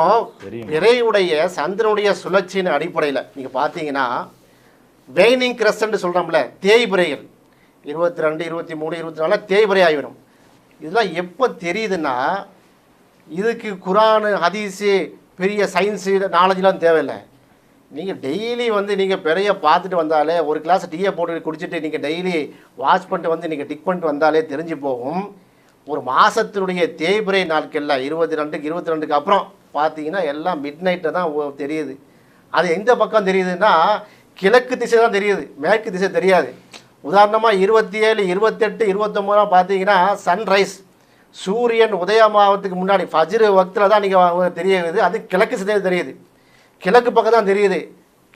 பிறையுடைய சந்திரனுடைய சுழற்சியின் அடிப்படையில் நீங்க பார்த்தீங்கன்னா வெய்னிங் கிரஸ்டன்ட் சொல்றோம்ல, தேய்பிறைகள் 22, 23, 24 தேய்பிறை ஆகிவிடும். இதெல்லாம் எப்போ தெரியுதுன்னா, இதுக்கு குரானு ஹதீஸு பெரிய சயின்ஸு நாலேஜ்லாம் தேவையில்லை. நீங்கள் டெய்லி நீங்கள் பிறைய பார்த்துட்டு வந்தாலே, ஒரு கிளாஸ் டீயை போட்டு குடிச்சிட்டு நீங்கள் டெய்லி வாட்ச் பண்ணிட்டு நீங்கள் டிக் பண்ணிட்டு வந்தாலே தெரிஞ்சு போகும். ஒரு மாதத்தினுடைய தேய்பிறை நாட்களில் 22க்கு 22க்கு அப்புறம் பார்த்தீங்கன்னா எல்லாம் மிட் நைட்டில் தான் தெரியுது. அது எந்த பக்கம் தெரியுதுன்னா கிழக்கு திசை தான் தெரியுது, மேற்கு திசை தெரியாது. உதாரணமாக 27, 28, 29 பார்த்தீங்கன்னா சன்ரைஸ், சூரியன் உதயமாவதுக்கு முன்னாடி ஃபஜ்ர் வக்தில் தான் நீங்கள் தெரியுது. அது கிழக்கு திசை தெரியுது, கிழக்கு பக்கம் தான் தெரியுது.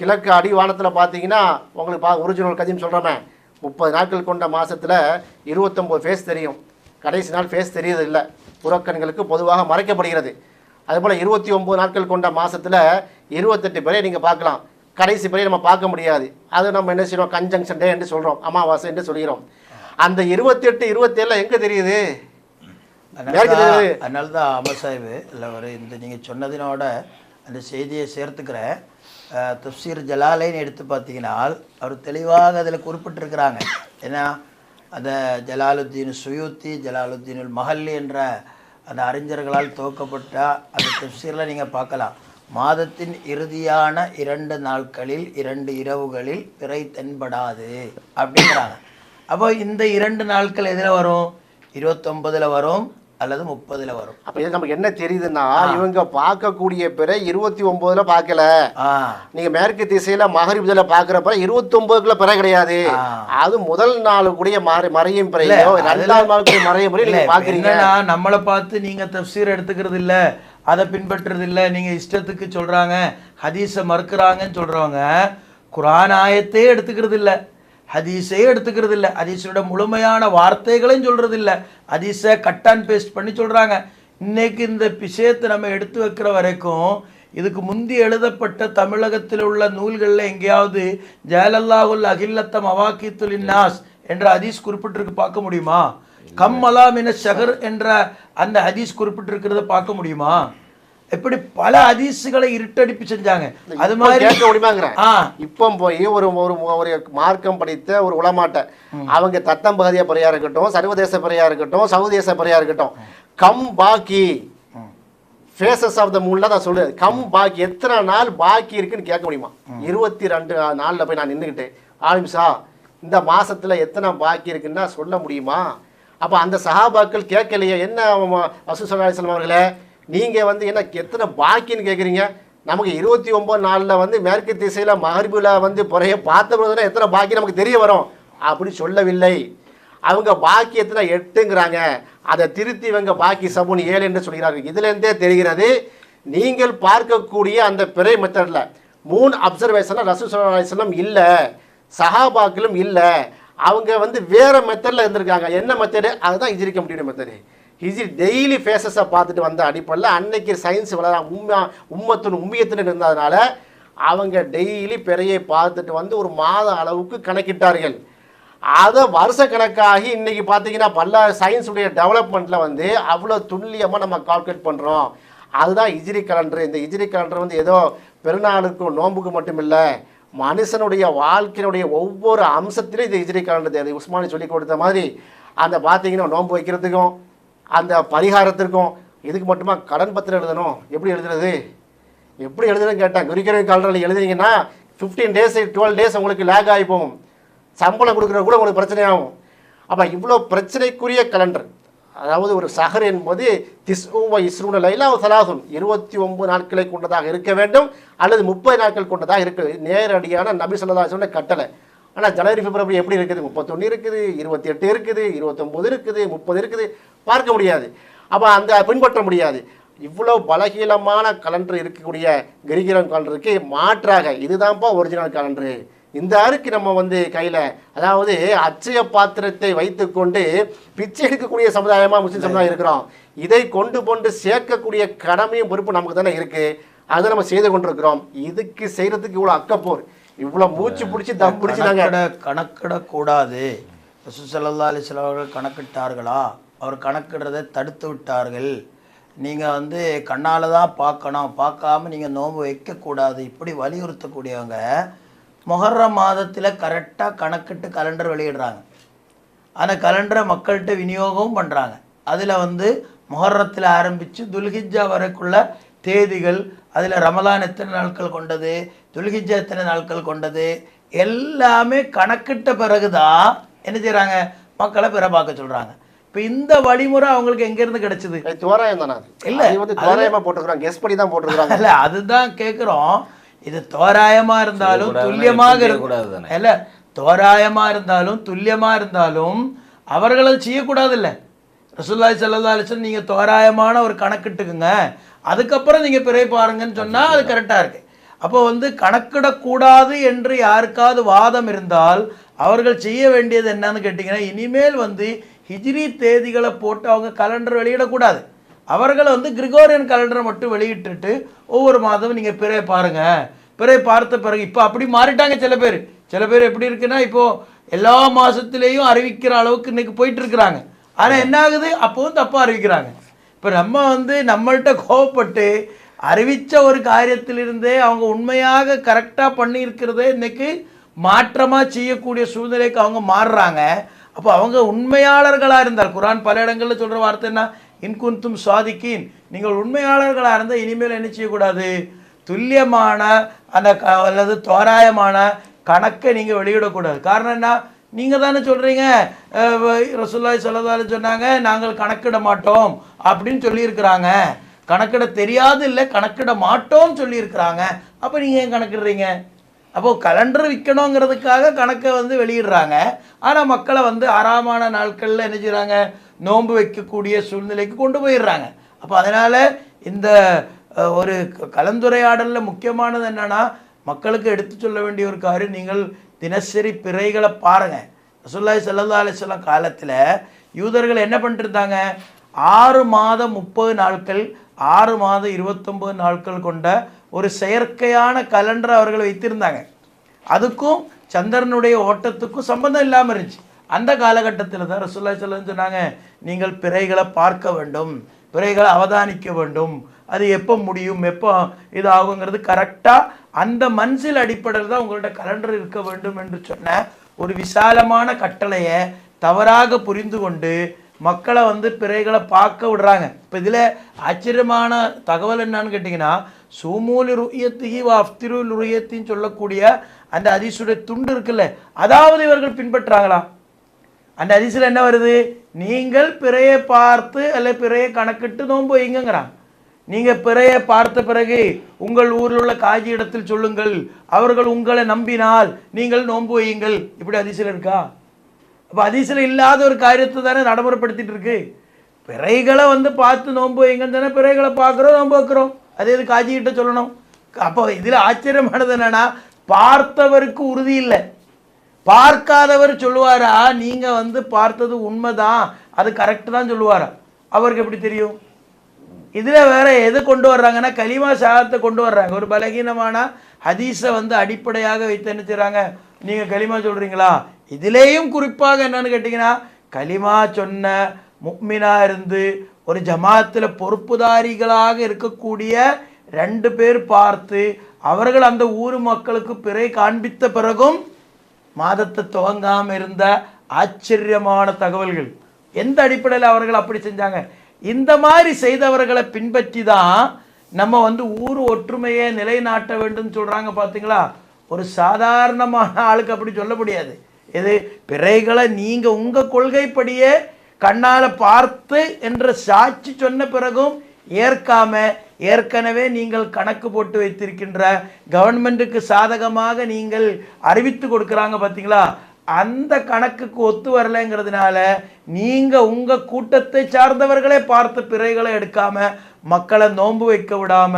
கிழக்கு அடிவானத்தில் பார்த்தீங்கன்னா உங்களுக்கு ஒரிஜினல் கதின்னு சொல்கிறோமே, 30 நாட்கள் கொண்ட மாதத்தில் 29 ஃபேஸ் தெரியும், கடைசி நாள் ஃபேஸ் தெரியுது இல்லை, புறக்கண்களுக்கு பொதுவாக மறைக்கப்படுகிறது. அதுபோல் 29 நாட்கள் கொண்ட மாதத்தில் 28 பிறையை நீங்கள் பார்க்கலாம், கடைசி பிறையை நம்ம பார்க்க முடியாது. அது நம்ம என்ன செய்யறோம், கன்ஜங்ஷன் டே என்று சொல்கிறோம், அமாவாசை என்று சொல்கிறோம். அந்த 28, 27 எங்கே தெரியுது? அதனால தான் அமர் சாஹிப் இல்லை ஒரு இந்த நீங்கள் சொன்னதினோட அந்த செய்தியை சேர்த்துக்கிறேன். தஃப்சீர் ஜலாலைன்னு எடுத்து பார்த்தீங்கன்னா அவர் தெளிவாக அதில் குறிப்பிட்டிருக்கிறாங்க. ஏன்னா அந்த ஜலாலுத்தீன் சுயூத்தி, ஜலாலுத்தீனுல் மஹல்லி என்ற அந்த அறிஞர்களால் துவக்கப்பட்ட அந்த தஃப்சீரில் நீங்கள் பார்க்கலாம். மாதத்தின் இறுதியான 2 நாட்களில் 2 இரவுகளில் பிறை தென்படாது அப்படிங்கிறாங்க. அப்போ இந்த 2 நாட்கள் எதில் வரும்? 29ல் வரும் அல்லது 30ல் வரும். அப்போ இது நமக்கு என்ன தெரியுதுன்னா, இவங்க பார்க்கக்கூடிய பிறை 29ல் பார்க்கல. நீங்கள் மேற்கு திசையில் மகரிபில் பார்க்குறப்ப 29க்குள்ள பிறை கிடையாது. அது முதல் நாள் கூடிய மறையும் பிறையோ 2ஆம் நாள் கூடிய மறையும் பிறை நீங்கள் பார்க்குறீங்க. நம்மளை பார்த்து நீங்கள் தஃப்சீர் எடுத்துக்கிறது இல்லை, அதை பின்பற்றுறது இல்லை, நீங்கள் இஷ்டத்துக்கு சொல்கிறாங்க, ஹதீஸை மறுக்கிறாங்கன்னு சொல்கிறவங்க குர்ஆன் ஆயத்தையே எடுத்துக்கிறது இல்லை, ஹதீஸையே எடுத்துக்கிறது இல்லை, ஹதீஸோட முழுமையான வார்த்தைகளையும் சொல்கிறது இல்லை, ஹதீஸை கட் அண்ட் பேஸ்ட் பண்ணி சொல்கிறாங்க. இன்னைக்கு இந்த விஷயத்தை நம்ம எடுத்து வைக்கிற வரைக்கும் இதுக்கு முந்தி எழுதப்பட்ட தமிழகத்தில் உள்ள நூல்களில் எங்கேயாவது ஜலல்லாஹுல் அகில்லத்தம் அவாக்கித்துல் இன்னாஸ் என்ற ஹதீஸ் குறிப்பிட்டிருக்கு பார்க்க முடியுமா? கம்மலா மின ஷஹர் என்ற அந்த ஹதீஸ் குறிப்பிட்டிருக்கிறத பார்க்க முடியுமா? இப்படி பல ஹதீஸுகளை இருட்டடிப்பு செஞ்சாங்க. அது மாதிரி கேட்க முடியுமாங்கிறேன். இப்போ போய் ஒரு ஒரு மார்க்கம் படித்த ஒரு உலமாட்ட அவங்க தத்தம் பகுதிய பிறையா இருக்கட்டும், சர்வதேச பிறையா இருக்கட்டும், சவுதேச பிறையா இருக்கட்டும், கம் பாக்கி ஃபேசஸ் ஆஃப் த மூன்ல தான் சொல்லுது. கம் பாக்கி எத்தனை நாள் பாக்கி இருக்குன்னு கேட்க முடியுமா? 22 நாளில் போய் நான் நின்றுக்கிட்டு ஆலிம்சா இந்த மாசத்துல எத்தனை பாக்கி இருக்குன்னா சொல்ல முடியுமா? அப்போ அந்த சஹாபாக்கள் கேட்கலையே, என்ன ரசூல் ஸல்லல்லாஹு அலைஹி வஸல்லம் அவர்களே நீங்கள் என்ன எத்தனை பாக்கின்னு கேட்குறீங்க? நமக்கு 29 நாளில் மேற்கு திசையில் மகரிபில் பிறைய பார்த்த போதுனா எத்தனை பாக்கி நமக்கு தெரிய வரும்? அப்படி சொல்லவில்லை. அவங்க பாக்கி எத்தனை 8ங்கிறாங்க. அதை திருத்தி இவங்க பாக்கி சபுன் 7 என்று சொல்கிறார்கள். இதுலேருந்தே தெரிகிறது நீங்கள் பார்க்கக்கூடிய அந்த பிறை மெத்தடில் 3 அப்சர்வேஷனில் ரசூல் ஸல்லல்லாஹு அலைஹி வஸல்லம் இல்லை, சஹாபாக்களும் இல்லை. அவங்க வேற மெத்தடில் இருந்திருக்காங்க. என்ன மெத்தடு? அதுதான் ஹிஜ்ரி கமிட்டியோட மெத்தடு. ஹிஜ்ரி டெய்லி ஃபேஸஸை பார்த்துட்டு வந்த அடிப்படையில் அன்னைக்கு சயின்ஸ் வளர உம்மியத்துன்னு இருந்ததுனால அவங்க டெய்லி பிறையை பார்த்துட்டு வந்து ஒரு மாத அளவுக்கு கணக்கிட்டார்கள். அதை வருஷக்கணக்காகி இன்றைக்கி பார்த்தீங்கன்னா பல சயின்ஸுடைய டெவலப்மெண்ட்டில் வந்து அவ்வளோ துல்லியமாக நம்ம கால்குலேட் பண்ணுறோம். அதுதான் ஹிஜ்ரி கலண்டர். இந்த ஹிஜ்ரி கலண்டர் வந்து ஏதோ பெருநாளுக்கும் நோன்புக்கு மட்டும் இல்லை, மனுஷனுடைய வாழ்க்கையினுடைய ஒவ்வொரு அம்சத்திலும் இந்த ஹிஜ்ரி கலண்டர் தேவை. உஸ்மானி சொல்லி கொடுத்த மாதிரி அந்த பார்த்தீங்கன்னா நோன்பு வைக்கிறதுக்கும் அந்த பரிகாரத்திற்கும் இதுக்கு மட்டுமா கடன் பத்திரம் எழுதணும். எப்படி எழுதுறதுன்னு கேட்டால் குறிக்கிற கலண்டரில் எழுதுனீங்கன்னா 15 days 12 days உங்களுக்கு லேக் ஆகி போகும். சம்பளம் கொடுக்குற கூட உங்களுக்கு பிரச்சனையாகும். அப்போ இவ்வளோ பிரச்சனைக்குரிய கலண்டர், அதாவது ஒரு சஹர் என்பது 29 லைலா சலாசுன் 29 நாட்களை கொண்டதாக இருக்க வேண்டும் அல்லது 30 நாட்கள் கொண்டதாக இருக்குது. நேரடியான நபி ஸல்லல்லாஹு அலைஹி வஸல்லம் கட்டளை. ஆனால் ஜனவரி பிப்ரவரி எப்படி இருக்குது? 31 இருக்குது, 28 இருக்குது, 29 இருக்குது, 30 இருக்குது, பார்க்க முடியாது. அப்போ அந்த பின்பற்ற முடியாது. இவ்வளோ பலகீனமான கலண்டர் இருக்கக்கூடிய கிரிகிரன் கலண்டருக்கு மாற்றாக இதுதான்ப்பா ஒரிஜினல் கலண்டரு. இந்த அருக்கு நம்ம வந்து கையில், அதாவது அச்சய பாத்திரத்தை வைத்துக்கொண்டு பிச்சை எடுக்கக்கூடிய சமுதாயமாக முஸ்லீம் சமுதாயம் இருக்கிறோம். இதை கொண்டு சேர்க்கக்கூடிய கடமையும் பொறுப்பு நமக்கு தானே இருக்குது. அதை நம்ம செய்து கொண்டிருக்கிறோம். இதுக்கு செய்கிறதுக்கு இவ்வளோ அக்கப்போர், இவ்வளோ மூச்சு பிடிச்சி தம் பிடிச்சி நாங்கள் கணக்கிடக்கூடாது. ரசூல் ஸல்லல்லாஹு அலைஹி வஸல்லம் அவர்கள் கணக்கிட்டார்களா? அவர் கணக்கிடுறதை தடுத்து விட்டார்கள். நீங்கள் வந்து கண்ணால் தான் பார்க்கணும், பார்க்காம நீங்கள் நோன்பு வைக்கக்கூடாது, இப்படி வலியுறுத்தக்கூடியவங்க முஹர்ரம் மாதத்தில் கரெக்டாக கணக்கிட்டு கலண்டர் வெளியிடுறாங்க. அந்த கலண்டரை மக்கள்கிட்ட விநியோகமும் பண்ணுறாங்க. அதில் வந்து முஹர்ரத்தில் ஆரம்பித்து துல்ஹிஜ்ஜா வரைக்குள்ள தேதிகள், அதில் ரமலான் எத்தனை நாட்கள் கொண்டது, துல்ஹிஜ்ஜா எத்தனை நாட்கள் கொண்டது, எல்லாமே கணக்கிட்ட பிறகு தான் என்ன செய்கிறாங்க, மக்களை பிற பார்க்க சொல்கிறாங்க. இப்போ இந்த வழிமுறை அவங்களுக்கு எங்கேருந்து கிடைச்சிது? தோராயம் தானே? இல்லை, தோராயமாக போட்டுருக்குறாங்க, கெஸ் பண்ணி தான் போட்டுருக்குறாங்க. இல்லை, அதுதான் கேட்குறோம். இது தோராயமாக இருந்தாலும் துல்லியமாக இருக்கக்கூடாது. இல்லை, தோராயமாக இருந்தாலும் துல்லியமாக இருந்தாலும் அவர்கள் அதை செய்யக்கூடாது. இல்லை, ரசூலுல்லாஹி ஸல்லல்லாஹு அலைஹி வஸல்லம் நீங்கள் தோராயமான ஒரு கணக்கிட்டுக்குங்க, அதுக்கப்புறம் நீங்கள் பிறை பாருங்கன்னு சொன்னால் அது கரெக்டாக இருக்குது. அப்போ வந்து கணக்கிடக்கூடாது என்று யாருக்காவது வாதம் இருந்தால் அவர்கள் செய்ய வேண்டியது என்னன்னு கேட்டிங்கன்னா, இனிமேல் வந்து ஹிஜ்ரி தேதிகளை போட்டு அவங்க கலண்டர் வெளியிடக்கூடாது. அவர்கள் வந்து கிரிகோரியன் கலண்டரை மட்டும் வெளியிட்டுட்டு ஒவ்வொரு மாதமும் நீங்கள் பிறை பாருங்கள், பிறை பார்த்த பிறகு இப்போ அப்படி மாறிட்டாங்க. சில பேர் எப்படி இருக்குன்னா, இப்போது எல்லா மாதத்துலேயும் அறிவிக்கிற அளவுக்கு இன்றைக்கி போயிட்டுருக்குறாங்க. ஆனால் என்ன ஆகுது, அப்போவும் தப்பாக அறிவிக்கிறாங்க. இப்போ நம்ம வந்து நம்மள்கிட்ட கோவப்பட்டு அறிவித்த ஒரு காரியத்திலிருந்தே அவங்க உண்மையாக கரெக்டாக பண்ணியிருக்கிறதே இன்றைக்கி மாற்றமாக செய்யக்கூடிய சூழ்நிலைக்கு அவங்க மாறுறாங்க. அப்போ அவங்க உண்மையாளர்களாக இருந்தால், குர்ஆன் பல இடங்களில் சொல்கிற வார்த்தை என்ன, இன்குந்தும் சாதிக்கின், நீங்கள் உண்மையாளர்களாக இருந்தால் இனிமேல் என்ன செய்யக்கூடாது, துல்லியமான அந்த அல்லது தோராயமான கணக்கை நீங்கள் வெளியிடக்கூடாது. காரணம் என்ன, நீங்கள் தானே சொல்கிறீங்க ரசூலுல்லாஹி ஸல்லல்லாஹு அலைஹி சொன்னாங்க நாங்கள் கணக்கிட மாட்டோம் அப்படின்னு சொல்லியிருக்கிறாங்க. கணக்கிட தெரியாது இல்லை, கணக்கிட மாட்டோம்னு சொல்லியிருக்கிறாங்க. அப்போ நீங்கள் ஏன் கணக்கிடுறீங்க? அப்போது கலண்டர் விற்கணுங்கிறதுக்காக கணக்கை வந்து வெளியிடுறாங்க. ஆனால் மக்களை வந்து ஆறாமான நாட்களில் என்ன செய்கிறாங்க, நோன்பு வைக்கக்கூடிய சூழ்நிலைக்கு கொண்டு போயிடுறாங்க. அப்போ அதனால் இந்த ஒரு கலந்துரையாடலில் முக்கியமானது என்னென்னா, மக்களுக்கு எடுத்து சொல்ல வேண்டிய ஒரு காரியம், நீங்கள் தினசரி பிறைகளை பாருங்கள். ரசூலுல்லாஹி ஸல்லல்லாஹு அலைஹி வஸல்லம் காலத்தில் யூதர்கள் என்ன பண்ணிட்டுருந்தாங்க, 6 மாதம் 30 நாட்கள் 6 மாதம் 29 நாட்கள் கொண்ட ஒரு செயற்கையான கலண்டரை அவர்கள் வைத்திருந்தாங்க. அதுக்கும் சந்திரனுடைய ஓட்டத்துக்கும் சம்பந்தம் இல்லாமல் இருந்துச்சு. அந்த காலகட்டத்தில் தான் ரசூலுல்லாஹி ஸல்லல்லாஹு அலைஹி வஸல்லம் சொன்னாங்க, நீங்கள் பிறைகளை பார்க்க வேண்டும், பிறைகளை அவதானிக்க வேண்டும், அது எப்போ முடியும் எப்போ இது ஆகுங்கிறது கரெக்டாக அந்த மன்சில் அடிப்படையில் தான் உங்கள்கிட்ட கலண்டர் இருக்க வேண்டும் என்று சொன்ன ஒரு விசாலமான கட்டளையை தவறாக புரிந்து கொண்டு மக்களை வந்து பிறைகளை பார்க்க விடுறாங்க. இப்போ இதில் ஆச்சரியமான தகவல் என்னன்னு கேட்டிங்கன்னா, சூமூலி ருயத்திஹி வ அஃப்திருல் ருயத்தின்னு சொல்லக்கூடிய அந்த ஹதீஸுடைய துண்டு இருக்குல்ல, அதாவது இவர்கள் பின்பற்றாங்களா? அந்த ஹதீஸில் என்ன வருது, நீங்கள் பிறையை பார்த்து அல்ல பிறையை கணக்கிட்டு நோன்பு வைங்கிறான். நீங்கள் பிறையை பார்த்த பிறகு உங்கள் ஊரில் உள்ள காஜி இடத்தில் சொல்லுங்கள், அவர்கள் உங்களை நம்பினால் நீங்கள் நோன்பு வையுங்கள். இப்படி ஹதீஸில் இருக்கா? அப்போ ஹதீஸில் இல்லாத ஒரு காரியத்தை தானே நடைமுறைப்படுத்திட்டு இருக்கு. பிறைகளை வந்து பார்த்து நோன்பு வைங்கன்னு தானே பிறைகளை பார்க்குறோம், நோன்பு வைக்கிறோம். அதே இது காஜிக்கிட்ட சொல்லணும். அப்போ இதில் ஆச்சரியமானது என்னன்னா, பார்த்தவருக்கு உறுதி இல்லை, பார்க்காதவர் சொல்லுவாரா நீங்கள் வந்து பார்த்தது உண்மைதான் அது கரெக்டு தான் சொல்லுவாரா? அவருக்கு எப்படி தெரியும்? இதில் வேற எது கொண்டு வர்றாங்கன்னா கலிமா ஷஹாதத்தை கொண்டு வர்றாங்க. ஒரு பலகீனமான ஹதீஸை வந்து அடிப்படையாக வைத்து என்ன செய்கிறாங்க, நீங்கள் கலிமா சொல்கிறீங்களா? இதிலேயும் குறிப்பாக என்னன்னு கேட்டிங்கன்னா, கலிமா சொன்ன முக்மினா இருந்து ஒரு ஜமாத்தில் பொறுப்புதாரிகளாக இருக்கக்கூடிய 2 பேர் பார்த்து அவர்கள் அந்த ஊர் மக்களுக்கு பிறை காண்பித்த பிறகும் மாதத்தை துவங்காமல் இருந்த ஆச்சரியமான தகவல்கள். எந்த அடிப்படையில் அவர்கள் அப்படி செஞ்சாங்க? இந்த மாதிரி செய்தவர்களை பின்பற்றி தான் நம்ம வந்து ஊர் ஒற்றுமையை நிலைநாட்ட வேண்டும் சொல்கிறாங்க. பார்த்தீங்களா? ஒரு சாதாரணமான ஆளுக்கு அப்படி சொல்ல முடியாது. எது பிறைகளை நீங்கள் உங்கள் கொள்கைப்படியே கண்ணால் பார்த்து என்ற சாட்சி சொன்ன பிறகும் ஏற்காம, ஏற்கனவே நீங்கள் கணக்கு போட்டு வைத்திருக்கின்ற கவர்மெண்ட்டுக்கு சாதகமாக நீங்கள் அறிவித்து கொடுக்குறாங்க பார்த்தீங்களா, அந்த கணக்குக்கு ஒத்து வரலைங்கிறதுனால நீங்கள் உங்கள் கூட்டத்தை சார்ந்தவர்களே பார்த்து பிறைகளை எடுக்காம, மக்களை நோன்பு வைக்க விடாம,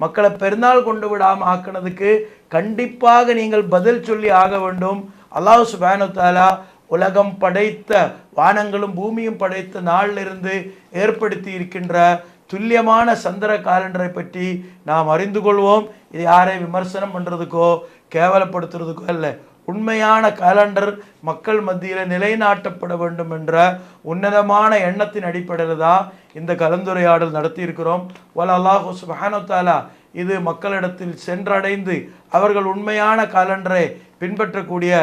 மக்களை பெருநாள் கொண்டு விடாமல் ஆக்கினதுக்கு கண்டிப்பாக நீங்கள் பதில் சொல்லி ஆக வேண்டும். அல்லாஹ் சுப்ஹானஹு வ தஆலா உலகம் படைத்த வானங்களும் பூமியும் படைத்த நாளிலிருந்து ஏற்படுத்தி இருக்கின்ற துல்லியமான சந்திர காலண்டரை பற்றி நாம் அறிந்து கொள்வோம். இது யாரை விமர்சனம் பண்ணுறதுக்கோ கேவலப்படுத்துறதுக்கோ இல்லை. உண்மையான காலண்டர் மக்கள் மத்தியில் நிலைநாட்டப்பட வேண்டும் என்ற உன்னதமான எண்ணத்தின் அடிப்படையில் தான் இந்த கலந்துரையாடல் நடத்தி இருக்கிறோம். வல அல்லாஹு சுப்ஹானஹு வ தஆலா இது மக்களிடத்தில் சென்றடைந்து அவர்கள் உண்மையான காலண்டரை பின்பற்றக்கூடிய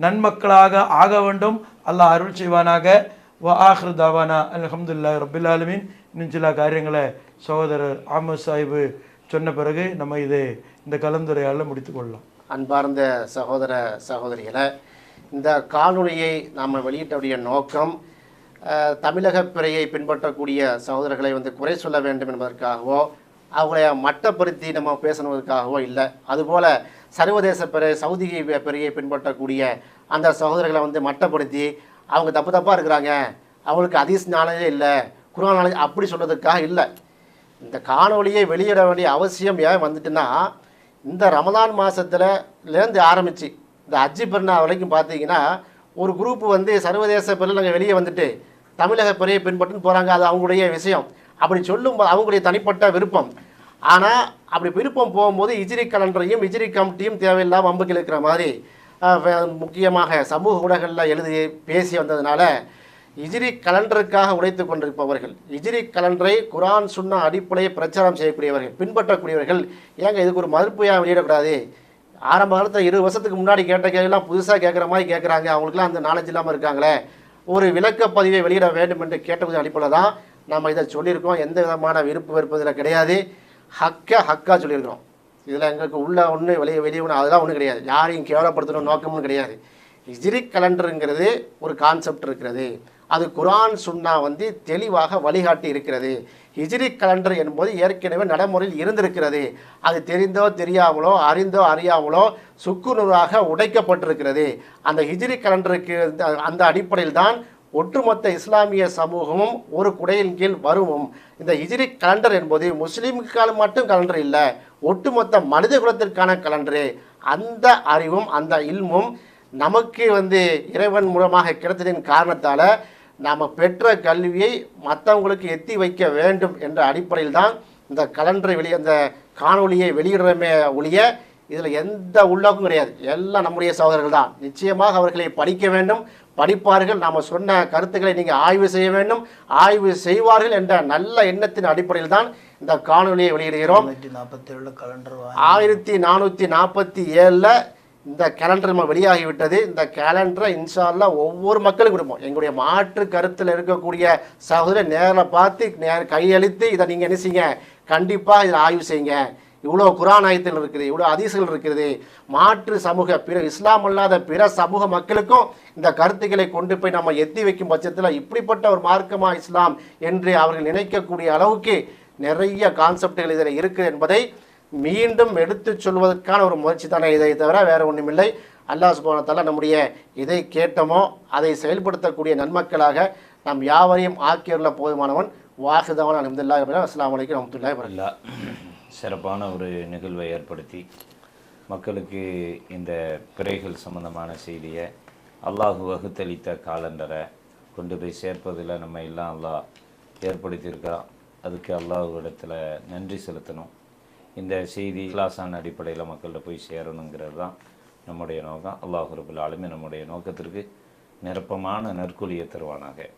நன்மக்களாக ஆக வேண்டும். அல்லாஹ் அருள் செய்வானாக. வ ஆஹிரு தாவானா அல்ஹம்துலில்லாஹி ரப்பில் ஆலமீன். இன்னும் சில காரியங்களை சகோதரர் ஆமத் சாஹிபு சொன்ன பிறகு நம்ம இந்த கலந்துரையாடலை முடித்துக்கொள்ளலாம். அன்பார்ந்த சகோதர சகோதரிகளை, இந்த காணொளியை நாம் வெளியிட்டவுடைய நோக்கம் தமிழக பிறையை பின்பற்றக்கூடிய சகோதரர்களை வந்து குறை சொல்ல வேண்டும் என்பதற்காகவோ அவங்களை மட்டப்படுத்தி நம்ம பேசணுவதற்காகவோ இல்லை. அதுபோல் சர்வதேச பிறை சவுதி பிறையை பின்பற்றக்கூடிய அந்த சகோதரர்களை வந்து மட்டப்படுத்தி அவங்க தப்பாக இருக்கிறாங்க, அவங்களுக்கு ஹதீஸ் நாலேஜே இல்லை, குர்ஆன் நாலேஜ் அப்படி சொல்கிறதுக்காக இல்லை. இந்த காணொளியை வெளியிட வேண்டிய அவசியம் ஏன் வந்துட்டுன்னா, இந்த ரமதான் மாதத்துலேருந்து ஆரம்பித்து இந்த ஹஜ்ஜி பெருநாள் வரைக்கும் பார்த்தீங்கன்னா ஒரு குரூப் வந்து சர்வதேச பிறையில் நாங்கள் வெளியே வந்துட்டு தமிழக பிறையை பின்பற்றுன்னு போகிறாங்க. அது அவங்களுடைய விஷயம். அப்படி சொல்லும் அவங்களுடைய தனிப்பட்ட விருப்பம். ஆனால் அப்படி விருப்பம் போகும்போது ஹிஜ்ரி கலண்டரையும் ஹிஜ்ரி கமிட்டியும் தேவையில்லாமல் வம்புக்கு இருக்கிற மாதிரி முக்கியமாக சமூக ஊடகங்களில் எழுதி பேசி வந்ததுனால ஹிஜ்ரி கலண்டருக்காக உழைத்து கொண்டிருப்பவர்கள், ஹிஜ்ரி கலண்டரை குர்ஆன் சுன்னா அடிப்படையை பிரச்சாரம் செய்யக்கூடியவர்கள், பின்பற்றக்கூடியவர்கள் ஏங்க இதுக்கு ஒரு மறுப்பு ஏன் வெளியிடக்கூடாது? ஆரம்ப காலத்தில் 20 வருஷத்துக்கு முன்னாடி கேட்ட கேள்விலாம் புதுசாக கேட்குற மாதிரி கேட்குறாங்க, அவங்களுக்குலாம் அந்த நாலேஜ் இல்லாமல் இருக்காங்களே, ஒரு விளக்கப்பதிவை வெளியிட வேண்டும் என்று கேட்டபோது அடிப்படையில் தான் நம்ம இதை சொல்லியிருக்கோம். எந்த விதமான விருப்பு வெறுப்பதில் கிடையாது. ஹக்கா சொல்லியிருக்கிறோம். இதில் எங்களுக்கு உள்ள ஒன்று வெளியே ஒன்று அதெல்லாம் ஒன்றும் கிடையாது. யாரையும் கேவலப்படுத்தணும் நோக்கமும் கிடையாது. ஹிஜ்ரி கலண்டருங்கிறது ஒரு கான்செப்ட் இருக்கிறது. அது குர்ஆன் சுன்னா வந்து தெளிவாக வழிகாட்டி இருக்கிறது. ஹிஜ்ரி கலண்டர் என்பது ஏற்கனவே நடைமுறையில் இருந்திருக்கிறது. அது தெரிந்தோ தெரியாமலோ அறிந்தோ அறியாமலோ சுக்குநூறாக உடைக்கப்பட்டிருக்கிறது. அந்த ஹிஜ்ரி கலண்டருக்கு அந்த அடிப்படையில் தான் ஒட்டுமொத்த இஸ்லாமிய சமூகமும் ஒரு குடையின் கீழ் வருவோம். இந்த ஹிஜ்ரி கலண்டர் என்பது முஸ்லீமுக்கான மட்டும் கலண்டர் இல்லை, ஒட்டுமொத்த மனித குலத்திற்கான கலண்டரு. அந்த அறிவும் அந்த இல்மும் நமக்கு வந்து இறைவன் மூலமாக கிடைத்ததின் காரணத்தால் நாம் பெற்ற கல்வியை மற்றவங்களுக்கு எத்தி வைக்க வேண்டும் என்ற அடிப்படையில் தான் இந்த கலண்டரை அந்த காணொலியை வெளியிடுறமே ஒழிய இதில் எந்த உள்ளோக்கும் கிடையாது. எல்லாம் நம்முடைய சகோதரர்கள் தான். நிச்சயமாக அவர்களை படிக்க வேண்டும், படிப்பார்கள். நாம் சொன்ன கருத்துக்களை நீங்கள் ஆய்வு செய்ய வேண்டும், ஆய்வு செய்வார்கள் என்ற நல்ல எண்ணத்தின் அடிப்படையில் தான் இந்த காணொலியை வெளியிடுகிறோம். 1447 இந்த கேலண்டர் நம்ம வெளியாகிவிட்டது. இந்த கேலண்டரை இன்ஷா அல்லாஹ் ஒவ்வொரு மக்களுக்கும் கொடுப்போம். எங்களுடைய மாற்று கருத்தில் இருக்கக்கூடிய சகோதரர் நேரில் பார்த்து கையளித்து இதை நீங்கள் என்ன செய்யுங்க, கண்டிப்பாக இதை ஆய்வு செய்யுங்க. இவ்வளோ குர்ஆன் ஆயத்துகள் இருக்குது, இவ்வளோ ஹதீஸ்கள் இருக்குது. மாற்று சமூக பிற இஸ்லாம் அல்லாத பிற சமூக மக்களுக்கும் இந்த கருத்துக்களை கொண்டு போய் நம்ம எத்தி வைக்கும் பட்சத்தில் இப்படிப்பட்ட ஒரு மார்க்கமா இஸ்லாம் என்று அவர்கள் நினைக்கக்கூடிய அளவுக்கு நிறைய கான்செப்டுகள் இதில் இருக்குது என்பதை மீண்டும் எடுத்து சொல்வதற்கான ஒரு முயற்சி தானே இதை தவிர வேறு ஒன்றுமில்லை. அல்லாஹ் சுப்ஹானஹு வ தஆலா நம்முடைய இதை கேட்டமோ அதை செயல்படுத்தக்கூடிய நன்மக்களாக நாம் யாவரையும் ஆக்கியுள்ள போதுமானவன். வாஹிதவன் அல்ஹம்துலில்லாஹி ரப்பில் ஆலமீன். அஸ்ஸலாமு அலைக்கும் வரஹ்மத்துல்லாஹி வபரகாத்துஹு. சிறப்பான ஒரு நிகழ்வை ஏற்படுத்தி மக்களுக்கு இந்த பிறைகள் சம்பந்தமான செய்தியை அல்லாஹ் வகுத்தளித்த காலண்டரை கொண்டு போய் சேர்ப்பதில் நம்ம எல்லாம் அல்லாஹ் ஏற்படுத்தியிருக்கிறான். அதுக்கு அல்லாஹ்விடத்தில் நன்றி செலுத்தணும். இந்த செய்தி இக்லாஸான அடிப்படையில் மக்கள்கிட்ட போய் சேரணுங்கிறது தான் நம்முடைய நோக்கம். அல்லாஹ் ரப்பல் ஆலமீன் நம்முடைய நோக்கத்திற்கு நிரப்பமான நற்கூலியை தருவானாக.